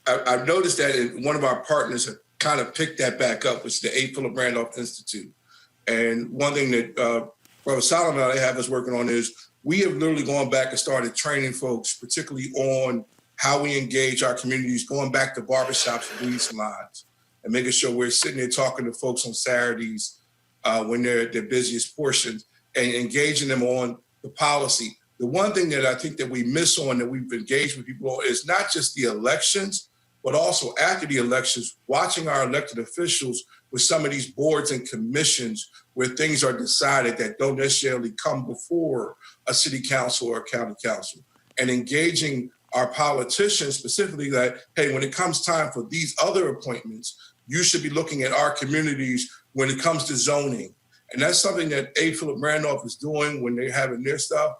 I've noticed that one of our partners have kind of picked that back up, which is the A. Philip Randolph Institute. And one thing that Brother Solomon and I have us working on is we have literally gone back and started training folks, particularly on how we engage our communities, going back to barbershops and beauty salons, and making sure we're sitting there talking to folks on Saturdays when they're at their busiest portions, and engaging them on the policy. The one thing that I think that we miss on, that we've engaged with people on, is not just the elections, but also after the elections, watching our elected officials with some of these boards and commissions where things are decided that don't necessarily come before a city council or a county council, and engaging our politicians specifically that, hey, when it comes time for these other appointments, you should be looking at our communities when it comes to zoning. And that's something that A. Philip Randolph is doing when they're having their stuff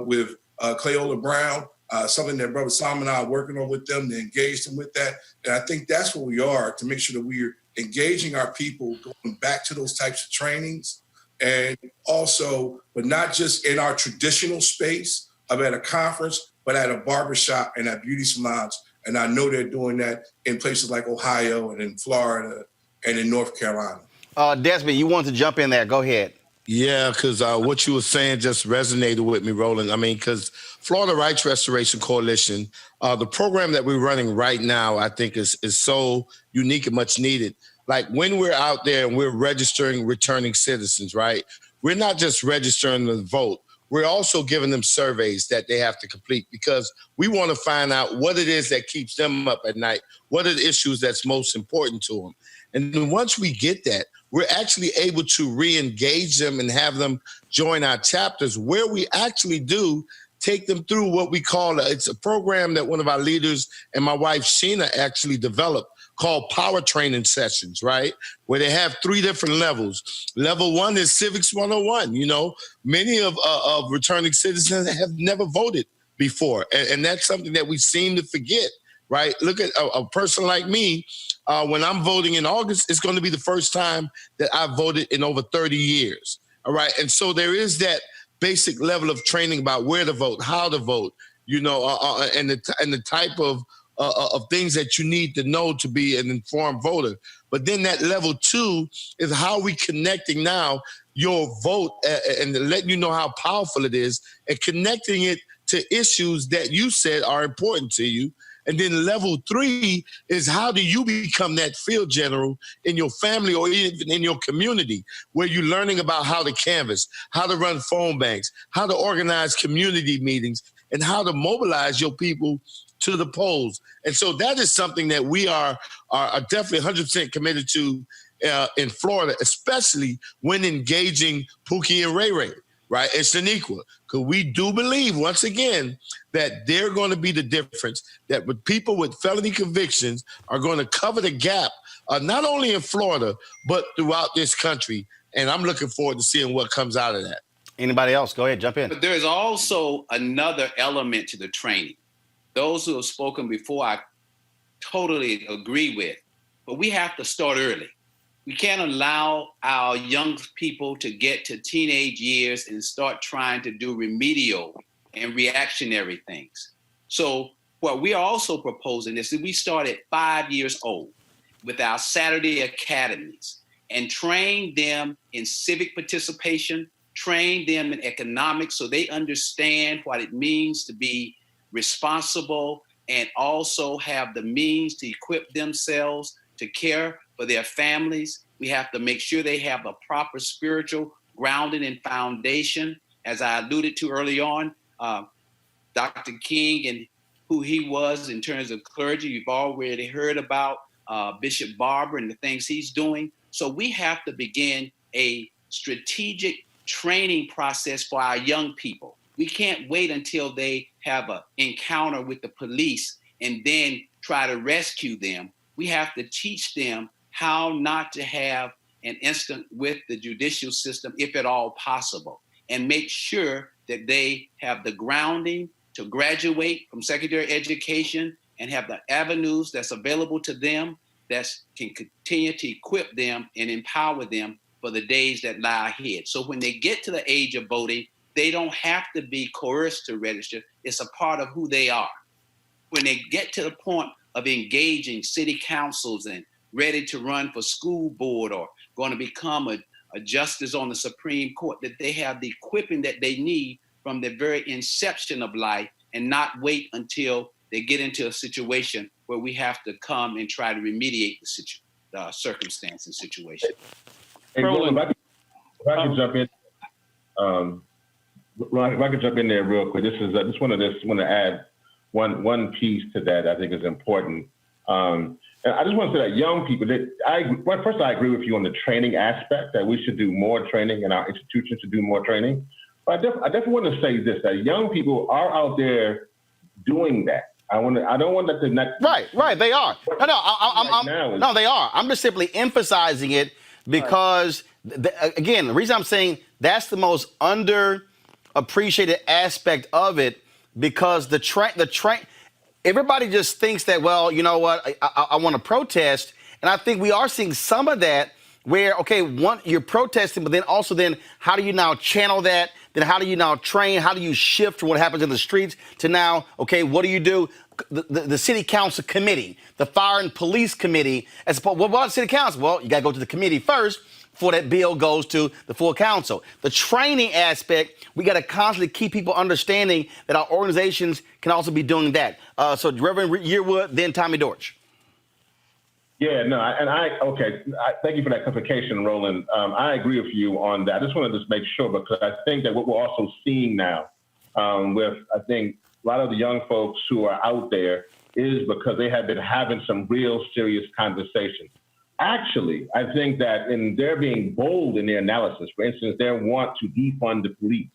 with Cleola Brown, something that Brother Solomon and I are working on with them to engage them with that. And I think that's where we are, to make sure that we're engaging our people, going back to those types of trainings. And also, but not just in our traditional space of at a conference, but at a barbershop and at beauty salons. And I know they're doing that in places like Ohio and in Florida and in North Carolina. Desmond, you want to jump in there. Go ahead. Yeah, because what you were saying just resonated with me, Roland. I mean, because Florida Rights Restoration Coalition, the program that we're running right now, I think is so unique and much needed. Like when we're out there and we're registering returning citizens, right? We're not just registering to vote. We're also giving them surveys that they have to complete, because we want to find out what it is that keeps them up at night. What are the issues that's most important to them? And then once we get that, we're actually able to re-engage them and have them join our chapters, where we actually do take them through what we call, it's a program that one of our leaders and my wife Sheena actually developed, called power training sessions, right? Where they have 3 different levels. Level 1 is Civics 101. You know, many of returning citizens have never voted before. And that's something that we seem to forget, right? Look at a person like me. When I'm voting in August, it's going to be the first time that I've voted in over 30 years. All right. And so there is that basic level of training about where to vote, how to vote, you know, and the type of things that you need to know to be an informed voter. But then that level 2 is how we connecting now your vote and letting you know how powerful it is, and connecting it to issues that you said are important to you. And then level 3 is how do you become that field general in your family or even in your community, where you're learning about how to canvass, how to run phone banks, how to organize community meetings, and how to mobilize your people to the polls. And so that is something that we are definitely 100% committed to in Florida, especially when engaging Pookie and Ray Ray, right? And Shaniqua, because we do believe, once again, that they're going to be the difference, that with people with felony convictions are going to cover the gap, not only in Florida, but throughout this country. And I'm looking forward to seeing what comes out of that. Anybody else? Go ahead, jump in. But there's also another element to the training. Those who have spoken before, I totally agree with, but we have to start early. We can't allow our young people to get to teenage years and start trying to do remedial and reactionary things. So what we are also proposing is that we start at 5 years old with our Saturday academies and train them in civic participation, train them in economics so they understand what it means to be responsible, and also have the means to equip themselves to care for their families. We have to make sure they have a proper spiritual grounding and foundation. As I alluded to early on, Dr. King and who he was in terms of clergy, you've already heard about Bishop Barber and the things he's doing. So we have to begin a strategic training process for our young people. We can't wait until they have an encounter with the police and then try to rescue them. We have to teach them how not to have an incident with the judicial system, if at all possible, and make sure that they have the grounding to graduate from secondary education and have the avenues that's available to them that can continue to equip them and empower them for the days that lie ahead. So when they get to the age of voting, they don't have to be coerced to register. It's a part of who they are. When they get to the point of engaging city councils and ready to run for school board or going to become a justice on the Supreme Court, that they have the equipping that they need from the very inception of life and not wait until they get into a situation where we have to come and try to remediate the circumstance and situation. Hey, Roland, if I could jump in, if I could jump in there real quick. I just want to add one piece to that I think is important. And I just want to say that young people, first I agree with you on the training aspect, that we should do more training and our institutions should do more training. But I definitely want to say this, that young people are out there doing that. I don't want that to not. Right. They are. No, they are. I'm just simply emphasizing it because, again, the reason I'm saying that's the most underappreciated aspect of it, because the train, everybody just thinks that, well, you know what, I want to protest. And I think we are seeing some of that where, okay, you're protesting, but then how do you now channel that? Then how do you now train? How do you shift from what happens in the streets to now, okay, what do you do? The city council committee, the fire and police committee, what about the city council? Well, you got to go to the committee first before that bill goes to the full council. The training aspect, we got to constantly keep people understanding that our organizations can also be doing that. So Reverend Yearwood, then Tommy Dortch. Yeah, no, thank you for that clarification, Roland. I agree with you on that. I just want to just make sure, because I think that what we're also seeing now with, I think, a lot of the young folks who are out there is because they have been having some real serious conversations. Actually, I think that they're being bold in their analysis. For instance, they want to defund the police.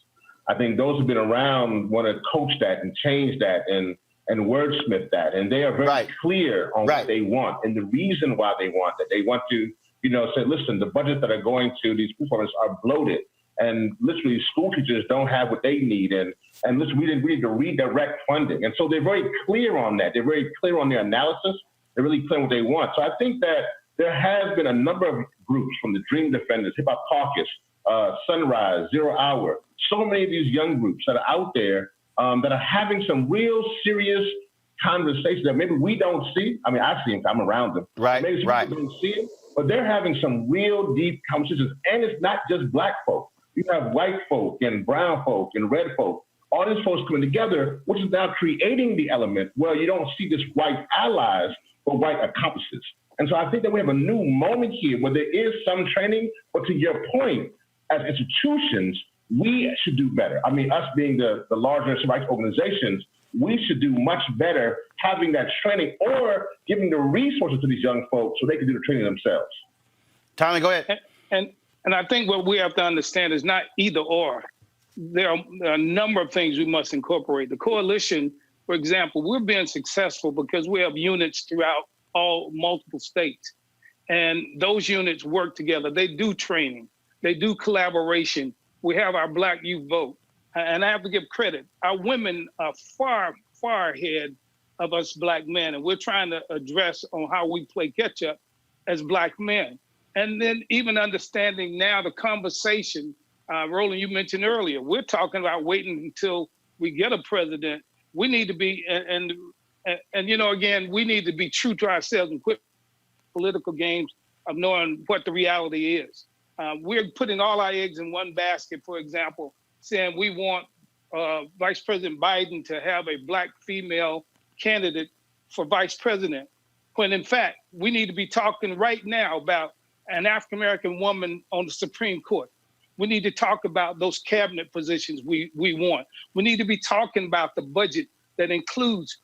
I think those who've been around want to coach that and change that and wordsmith that. And they are very clear on what they want and the reason why they want that. They want to, say, listen, the budgets that are going to these police departments are bloated. And literally school teachers don't have what they need. And listen, we need to redirect funding. And so they're very clear on that. They're very clear on their analysis. They're really clear on what they want. So I think that there has been a number of groups, from the Dream Defenders, Hip Hop Caucus, Sunrise, Zero Hour, so many of these young groups that are out there that are having some real serious conversations that maybe we don't see. I mean, I see them, I'm around them. Maybe some people don't see it, but they're having some real deep conversations. And it's not just Black folk. You have white folk and brown folk and red folk, all these folks coming together, which is now creating the element where you don't see just white allies, but white accomplices. And so I think that we have a new moment here where there is some training, but to your point, as institutions, we should do better. I mean, us being the larger civil rights organizations, we should do much better having that training or giving the resources to these young folks so they can do the training themselves. Tommy, go ahead. And I think what we have to understand is not either or. There are a number of things we must incorporate. The coalition, for example, we're being successful because we have units throughout multiple states. And those units work together. They do training. They do collaboration. We have our Black Youth Vote. And I have to give credit. Our women are far, far ahead of us Black men. And we're trying to address on how we play catch up as Black men. And then even understanding now the conversation, Roland, you mentioned earlier, we're talking about waiting until we get a president. We need to be, and again, we need to be true to ourselves and quit political games of knowing what the reality is. We're putting all our eggs in one basket, for example, saying we want Vice President Biden to have a Black female candidate for vice president, when in fact, we need to be talking right now about an African-American woman on the Supreme Court. We need to talk about those cabinet positions we want. We need to be talking about the budget that includes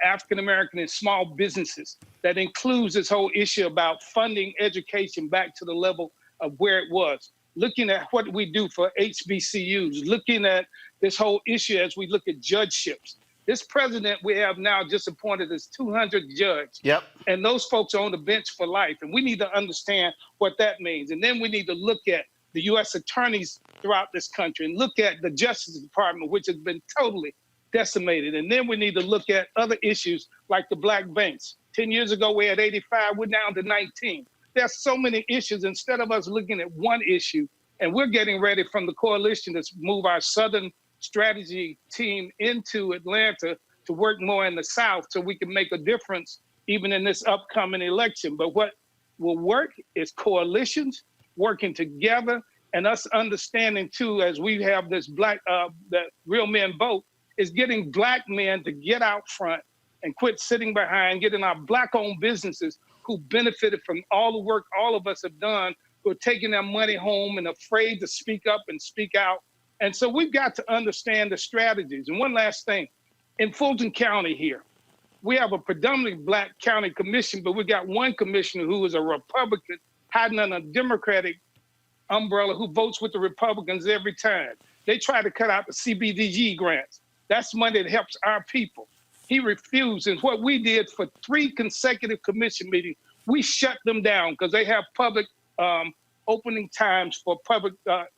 African-American and small businesses, that includes this whole issue about funding education back to the level of where it was, looking at what we do for HBCUs, looking at this whole issue as we look at judgeships. This president we have now just appointed as 200 judges. Yep. And those folks are on the bench for life. And we need to understand what that means. And then we need to look at the U.S. attorneys throughout this country and look at the Justice Department, which has been totally decimated. And then we need to look at other issues like the black banks. 10 years ago, we had 85, we're down to 19. There's so many issues. Instead of us looking at one issue, and we're getting ready from the coalition to move our Southern strategy team into Atlanta to work more in the South so we can make a difference even in this upcoming election. But what will work is coalitions working together, and us understanding too, as we have this black, that real men vote, is getting black men to get out front and quit sitting behind, getting our black-owned businesses who benefited from all the work all of us have done, who are taking their money home and afraid to speak up and speak out. And so we've got to understand the strategies. And one last thing, in Fulton County here, we have a predominantly black county commission, but we got one commissioner who is a Republican hiding under a Democratic umbrella who votes with the Republicans every time. They try to cut out the CBDG grants. That's money that helps our people. He refused. And what we did for 3 consecutive commission meetings, we shut them down because they have public opening times for public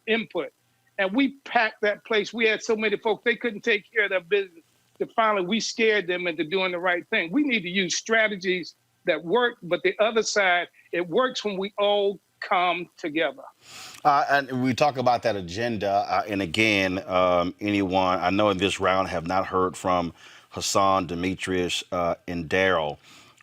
input. And we packed that place. We had so many folks, they couldn't take care of their business. That finally we scared them into doing the right thing. We need to use strategies that work, but the other side, it works when we all come together. And we talk about that agenda, and again, anyone I know in this round have not heard from Hassan, Demetrius, and Daryl.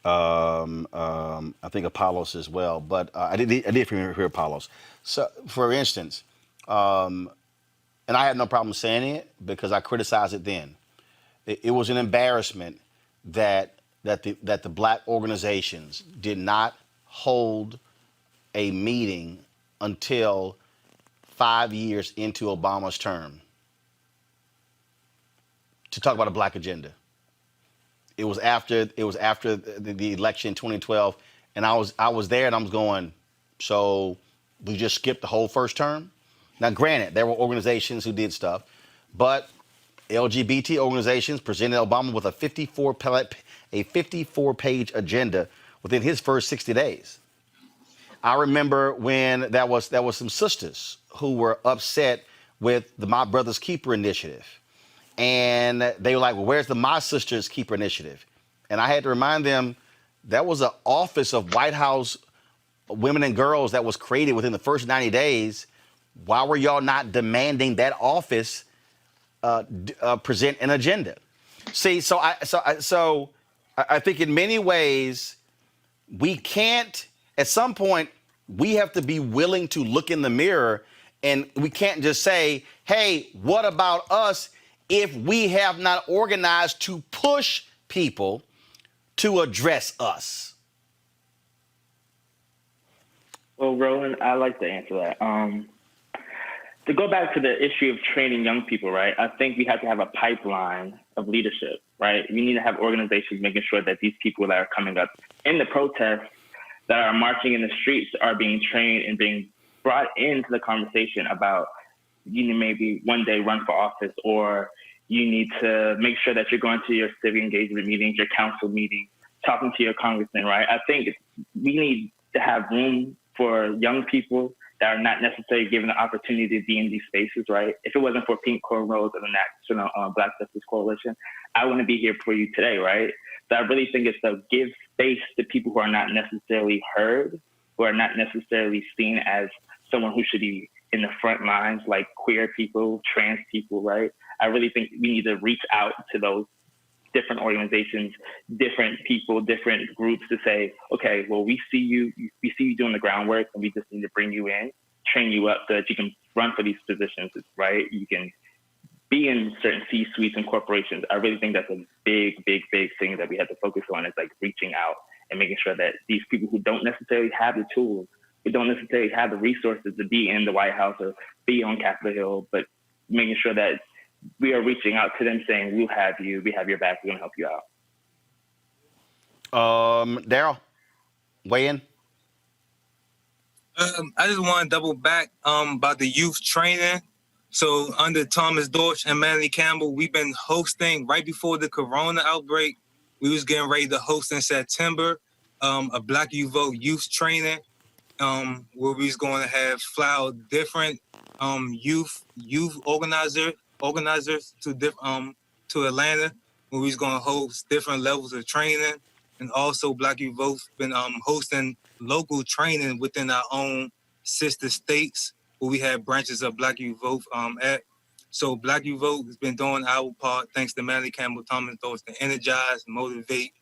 I think Apollos as well, but I did hear Apollos. So, for instance, and I had no problem saying it because I criticized it then. It was an embarrassment that the black organizations did not hold a meeting until 5 years into Obama's term to talk about a black agenda. It was after the election in 2012, and I was there, and I was going, so we just skipped the whole first term? Now, granted, there were organizations who did stuff, but LGBT organizations presented Obama with a 54-page agenda within his first 60 days. I remember when there was some sisters who were upset with the My Brother's Keeper initiative. And they were like, well, where's the My Sister's Keeper initiative? And I had to remind them that was an office of White House women and girls that was created within the first 90 days. Why were y'all not demanding that office present an agenda? See, so I think in many ways we can't. At some point, we have to be willing to look in the mirror, and we can't just say, "Hey, what about us?" if we have not organized to push people to address us. Well, Roland, I'd like to answer that. To go back to the issue of training young people, right? I think we have to have a pipeline of leadership, right? We need to have organizations making sure that these people that are coming up in the protests, that are marching in the streets, are being trained and being brought into the conversation about, you know, maybe one day run for office, or you need to make sure that you're going to your civic engagement meetings, your council meetings, talking to your congressman, right? I think we need to have room for young people that are not necessarily given the opportunity to be in these spaces, right? If it wasn't for Pink Cornrows and the National Black Justice Coalition, I wouldn't be here for you today, right? So I really think it's to give space to people who are not necessarily heard, who are not necessarily seen as someone who should be in the front lines, like queer people, trans people, right? I really think we need to reach out to those different organizations, different people, different groups to say, okay, well, we see you doing the groundwork, and we just need to bring you in, train you up so that you can run for these positions, right? You can be in certain C-suites and corporations. I really think that's a big, big, big thing that we have to focus on, is like reaching out and making sure that these people who don't necessarily have the tools, who don't necessarily have the resources to be in the White House or be on Capitol Hill, but making sure that we are reaching out to them saying, we'll have you, we have your back, we're gonna help you out. Daryl, weigh in. I just want to double back about the youth training. So under Thomas Dorsch and Manley Campbell, we've been hosting right before the Corona outbreak. We was getting ready to host in September a Black You Vote youth training, where we was going to have fly out different youth organizers to to Atlanta, where we's gonna host different levels of training. And also Black Youth Vote been hosting local training within our own sister states, where we have branches of Black Youth Vote at. So Black Youth Vote has been doing our part, thanks to Manley Campbell Thomas, those to energize, motivate,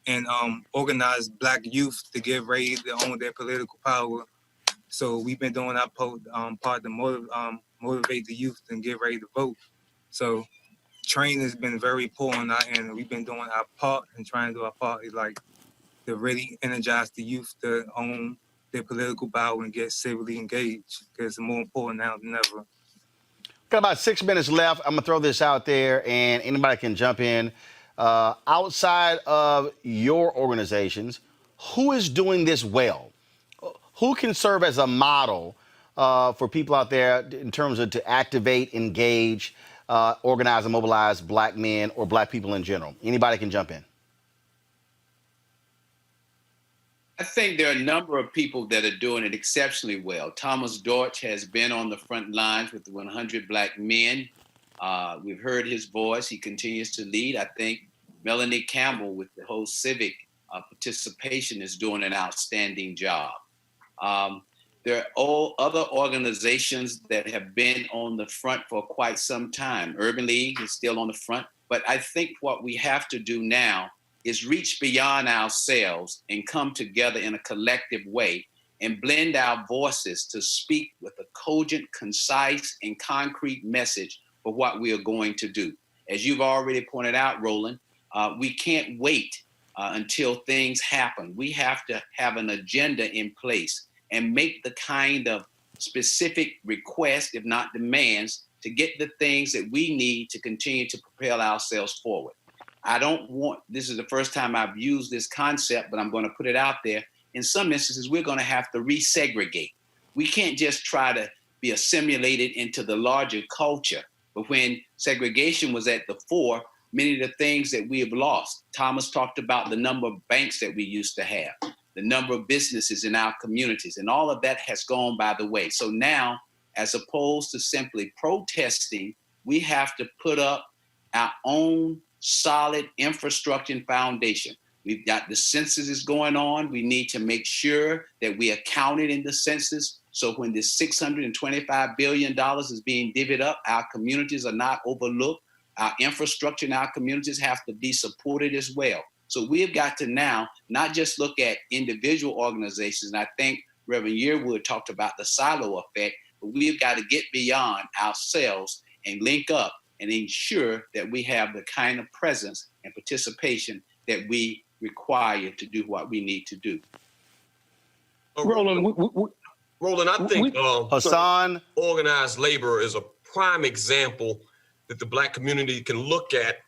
and organize Black youth to get ready to own their political power. So we've been doing our part to motivate the youth and get ready to vote. So training has been very important on our end, and we've been doing our part and trying to do our part is like to really energize the youth to own their political power and get civilly engaged, because it's more important now than ever. Got about 6 minutes left. I'm gonna throw this out there, and anybody can jump in. Outside of your organizations, who is doing this well? Who can serve as a model for people out there in terms of to activate, engage, organize, and mobilize Black men or Black people in general? Anybody can jump in. I think there are a number of people that are doing it exceptionally well. Thomas Dortch has been on the front lines with the 100 Black Men. We've heard his voice. He continues to lead. I think Melanie Campbell with the whole civic participation is doing an outstanding job. There are all other organizations that have been on the front for quite some time. Urban League is still on the front, but I think what we have to do now is reach beyond ourselves and come together in a collective way and blend our voices to speak with a cogent, concise, and concrete message for what we are going to do. As you've already pointed out, Roland, we can't wait until things happen. We have to have an agenda in place and make the kind of specific requests, if not demands, to get the things that we need to continue to propel ourselves forward. I don't want, this is the first time I've used this concept, but I'm going to put it out there. In some instances, we're going to have to resegregate. We can't just try to be assimilated into the larger culture. But when segregation was at the fore, many of the things that we have lost. Thomas talked about the number of banks that we used to have, the number of businesses in our communities, and all of that has gone by the way. So now, as opposed to simply protesting, we have to put up our own solid infrastructure and foundation. We've got the census is going on. We need to make sure that we are counted in the census. So when this $625 billion is being divvied up, our communities are not overlooked. Our infrastructure in our communities have to be supported as well. So we've got to now not just look at individual organizations. And I think Reverend Yearwood talked about the silo effect, but we've got to get beyond ourselves and link up and ensure that we have the kind of presence and participation that we require to do what we need to do. Roland, I think Hassan, organized labor is a prime example that the Black community can look at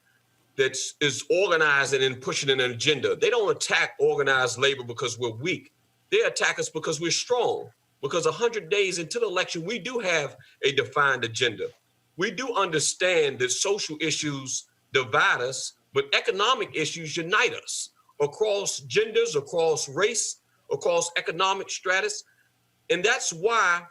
that is organizing and pushing an agenda. They don't attack organized labor because we're weak. They attack us because we're strong. Because 100 days into the election, we do have a defined agenda. We do understand that social issues divide us, but economic issues unite us across genders, across race, across economic stratus. And that's why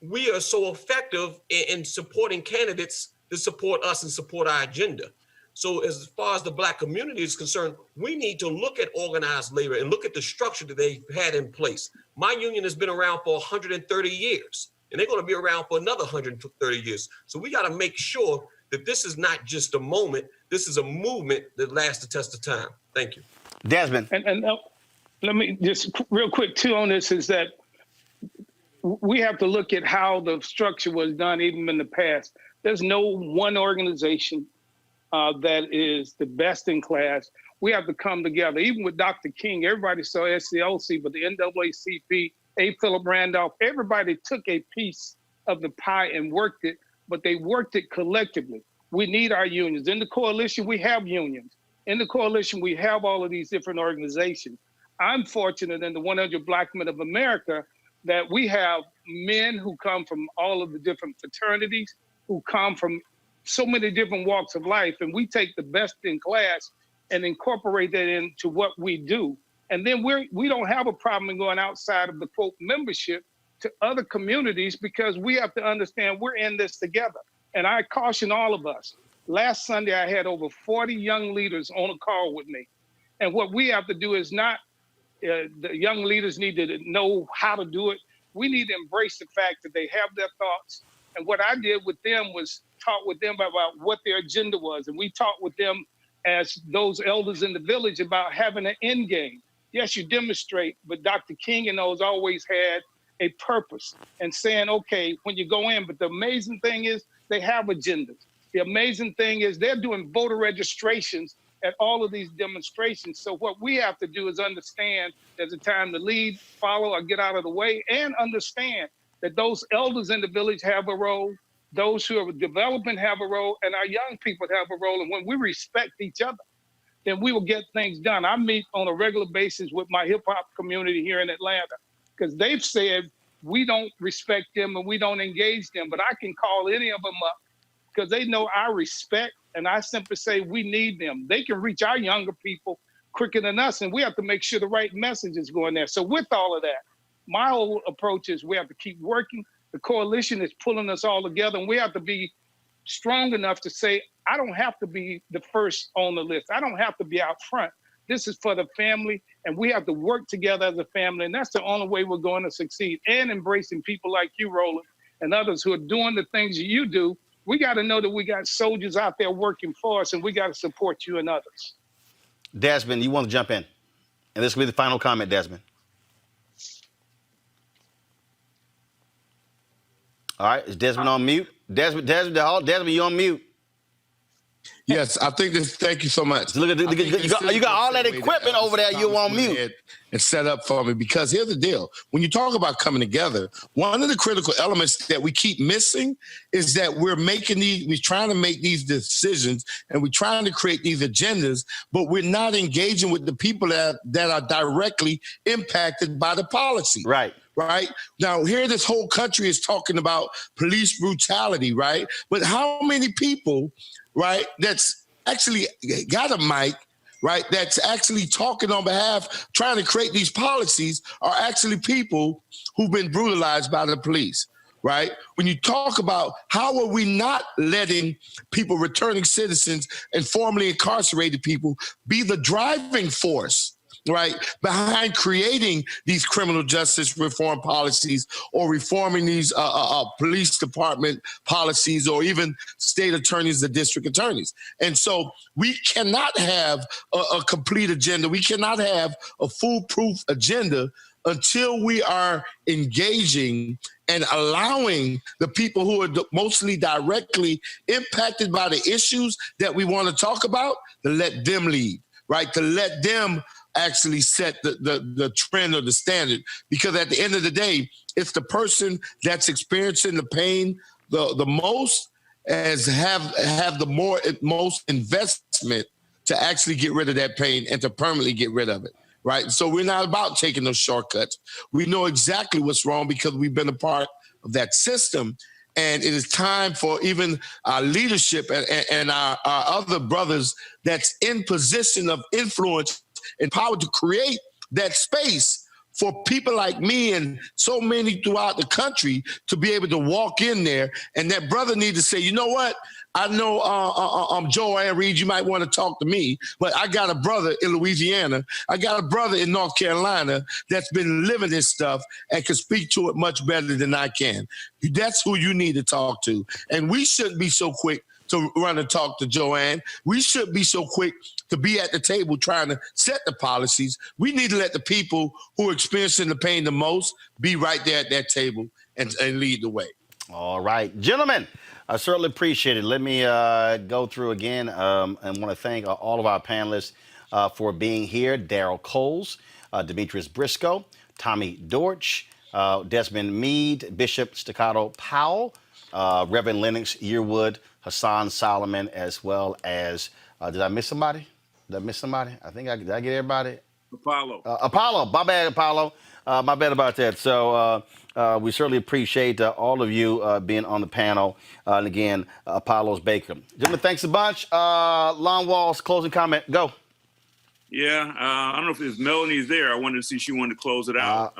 we are so effective in supporting candidates that support us and support our agenda. So as far as the Black community is concerned, we need to look at organized labor and look at the structure that they've had in place. My union has been around for 130 years. And they're going to be around for another 130 years. So we got to make sure that this is not just a moment. This is a movement that lasts the test of time. Thank you. Desmond. And let me just real quick too on this is that we have to look at how the structure was done even in the past. There's no one organization that is the best in class. We have to come together. Even with Dr. King, everybody saw SCLC, but the NAACP, A. Philip Randolph, everybody took a piece of the pie and worked it, but they worked it collectively. We need our unions. In the coalition, we have unions. In the coalition, we have all of these different organizations. I'm fortunate in the 100 Black Men of America that we have men who come from all of the different fraternities, who come from so many different walks of life, and we take the best in class and incorporate that into what we do. And then we don't have a problem in going outside of the quote membership to other communities because we have to understand we're in this together. And I caution all of us, Last Sunday, I had over 40 young leaders on a call with me. And what we have to do is not, the young leaders need to know how to do it. We need to embrace the fact that they have their thoughts. And what I did with them was talk with them about what their agenda was. And we talked with them as those elders in the village about having an end game. Yes, you demonstrate, but Dr. King and those always had a purpose and saying, okay, when you go in, but the amazing thing is they have agendas. The amazing thing is they're doing voter registrations at all of these demonstrations. So what we have to do is understand there's a time to lead, follow, or get out of the way, and understand that those elders in the village have a role, those who are developing have a role, and our young people have a role. And when we respect each other, then we will get things done. I meet on a regular basis with my hip hop community here in Atlanta, because they've said we don't respect them and we don't engage them, but I can call any of them up because they know I respect, and I simply say we need them. They can reach our younger people quicker than us, and we have to make sure the right message is going there. So with all of that, my whole approach is we have to keep working. The coalition is pulling us all together, and we have to be strong enough to say, I don't have to be the first on the list. I don't have to be out front. This is for the family, and we have to work together as a family, and that's the only way we're going to succeed. And embracing people like you, Roland, and others who are doing the things you do. We got to know that we got soldiers out there working for us, and we got to support you and others. Desmond, you want to jump in? And this will be the final comment, Desmond. All right, is Desmond on mute? Desmond, you on mute? Yes, I think this. Thank you so much. Look at you got all that equipment over there. You on mute and set up for me, because here's the deal: when you talk about coming together, one of the critical elements that we keep missing is that we're trying to make these decisions and we're trying to create these agendas, but we're not engaging with the people that are directly impacted by the policy. Right. Right now, here this whole country is talking about police brutality, right? But how many people, right, that's actually got a mic, right, that's actually talking on behalf, trying to create these policies, are actually people who've been brutalized by the police, right? When you talk about how are we not letting people, returning citizens and formerly incarcerated people, be the driving force, right, behind creating these criminal justice reform policies or reforming these police department policies or even state attorneys or district attorneys. And so we cannot have a complete agenda. We cannot have a foolproof agenda until we are engaging and allowing the people who are mostly directly impacted by the issues that we want to talk about to let them lead, right, to let them actually set the trend or the standard. Because at the end of the day, it's the person that's experiencing the pain the most as have the most investment to actually get rid of that pain and to permanently get rid of it, right? So we're not about taking those shortcuts. We know exactly what's wrong because we've been a part of that system. And it is time for even our leadership and our other brothers that's in position of influence and power to create that space for people like me and so many throughout the country to be able to walk in there. And that brother need to say, you know what? I know Joanne Reed, you might want to talk to me, but I got a brother in Louisiana. I got a brother in North Carolina that's been living this stuff and can speak to it much better than I can. That's who you need to talk to. And we shouldn't be so quick to run and talk to Joanne. We shouldn't be so quick to be at the table trying to set the policies. We need to let the people who are experiencing the pain the most be right there at that table and lead the way. All right, gentlemen, I certainly appreciate it. Let me go through again and want to thank all of our panelists for being here. Daryl Coles, Demetrius Briscoe, Tommy Dortch, Desmond Meade, Bishop Staccato Powell, Reverend Lennox Yearwood, Hassan Solomon, as well as, did I miss somebody? I think did I get everybody? Apollo, my bad, Apollo. My bad about that. So we certainly appreciate all of you being on the panel. And again, Apollo's Baker. Gentlemen, thanks a bunch. Lon Walls, closing comment, go. Yeah, I don't know if it's Melanie's there. I wanted to see if she wanted to close it out.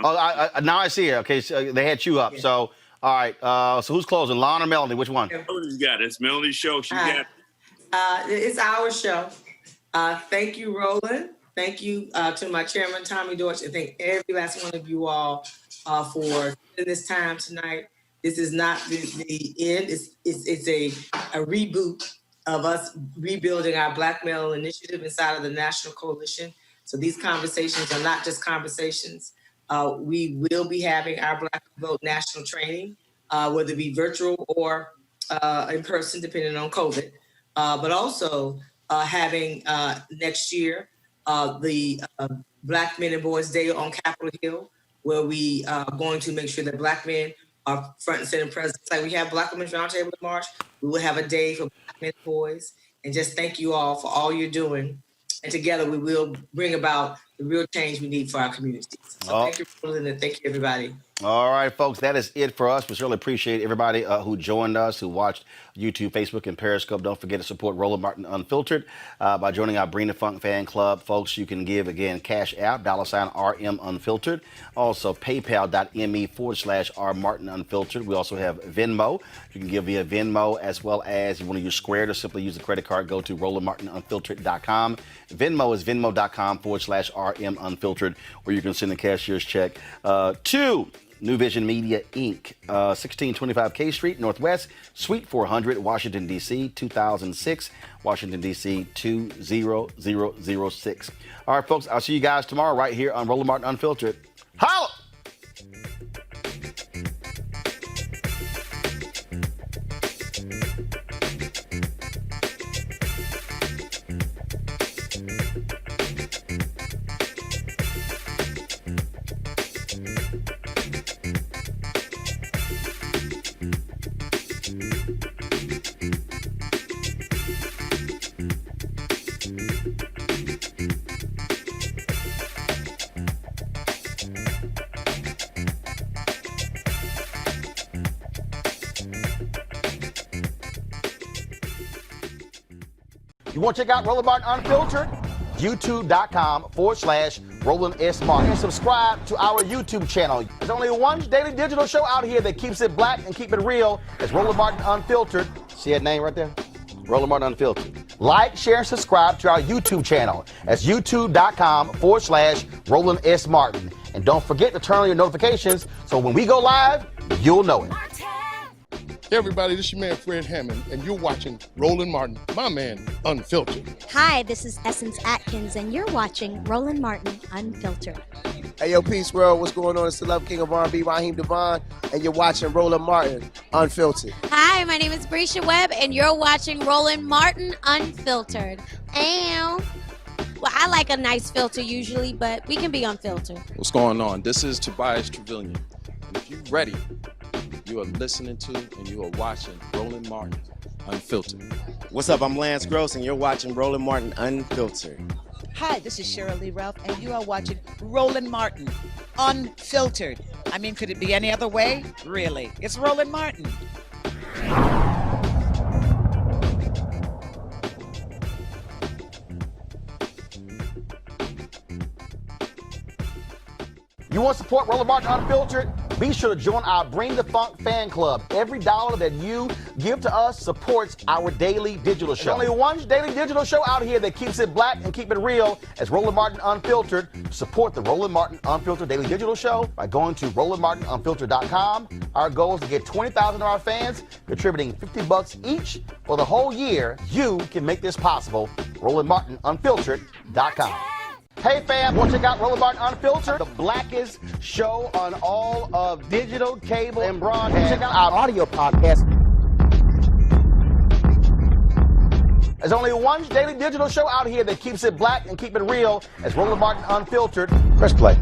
Now I see her. Okay, so they had you up. Yeah. So, all right. So who's closing, Lon or Melanie? Which one? Melanie's got it. It's Melanie's show. She got it. It's our show. Thank you, Roland. Thank you to my chairman, Tommy Deutsch, and thank every last one of you all for spending this time tonight. This is not the end. It's a reboot of us rebuilding our Black Male Initiative inside of the National Coalition. So these conversations are not just conversations. We will be having our Black Vote national training, whether it be virtual or in person, depending on COVID. But also having next year the Black Men and Boys Day on Capitol Hill, where we are going to make sure that Black men are front and center present. Like we have Black Women's Roundtable in March, we will have a day for Black men and boys. And just thank you all for all you're doing. And together we will bring about the real change we need for our communities. So thank you, Roland, and thank you, everybody. All right, folks, that is it for us. We certainly appreciate everybody who joined us, who watched YouTube, Facebook, and Periscope. Don't forget to support Roland Martin Unfiltered by joining our Bring the Funk fan club. Folks, you can give, again, Cash App, $RM Unfiltered. Also, paypal.me/R Martin Unfiltered. We also have Venmo. You can give via Venmo, as well as you want to use Square to simply use the credit card. Go to RolandMartinUnfiltered.com. Venmo is venmo.com/RM Unfiltered, where you can send a cashier's check to New Vision Media, Inc., 1625 K Street, Northwest, Suite 400, Washington, D.C., 2006, Washington, D.C., 20006. All right, folks, I'll see you guys tomorrow right here on Roland Martin Unfiltered. Holla! You want to check out Roland Martin Unfiltered? YouTube.com/Roland S. Martin. And subscribe to our YouTube channel. There's only one daily digital show out here that keeps it black and keep it real. It's Roland Martin Unfiltered. See that name right there? Roland Martin Unfiltered. Like, share, and subscribe to our YouTube channel. That's YouTube.com/Roland S. Martin. And don't forget to turn on your notifications so when we go live, you'll know it. Hey everybody, this is your man Fred Hammond, and you're watching Roland Martin, my man, Unfiltered. Hi, this is Essence Atkins, and you're watching Roland Martin Unfiltered. Hey yo, Peace World, what's going on? It's the Love King of R&B, Raheem Devon, and you're watching Roland Martin Unfiltered. Hi, my name is Brescia Webb, and you're watching Roland Martin Unfiltered. Ow. Well, I like a nice filter usually, but we can be unfiltered. What's going on? This is Tobias Trevelyan, and if you're ready, you are listening to and you are watching Roland Martin Unfiltered. What's up? I'm Lance Gross, and you're watching Roland Martin Unfiltered. Hi, this is Cheryl Lee Ralph, and you are watching Roland Martin Unfiltered. I mean, could it be any other way? Really? It's Roland Martin. You want to support Roland Martin Unfiltered? Be sure to join our Bring the Funk fan club. Every dollar that you give to us supports our daily digital show. There's only one daily digital show out here that keeps it black and keep it real. It's Roland Martin Unfiltered. Support the Roland Martin Unfiltered daily digital show by going to RolandMartinUnfiltered.com. Our goal is to get 20,000 of our fans contributing $50 each for the whole year. You can make this possible. RolandMartinUnfiltered.com. Hey fam, want to check out Roland Martin Unfiltered? The blackest show on all of digital, cable, and broadcast. Check out our audio podcast. There's only one daily digital show out here that keeps it black and keep it real. It's Roland Martin Unfiltered. Press play.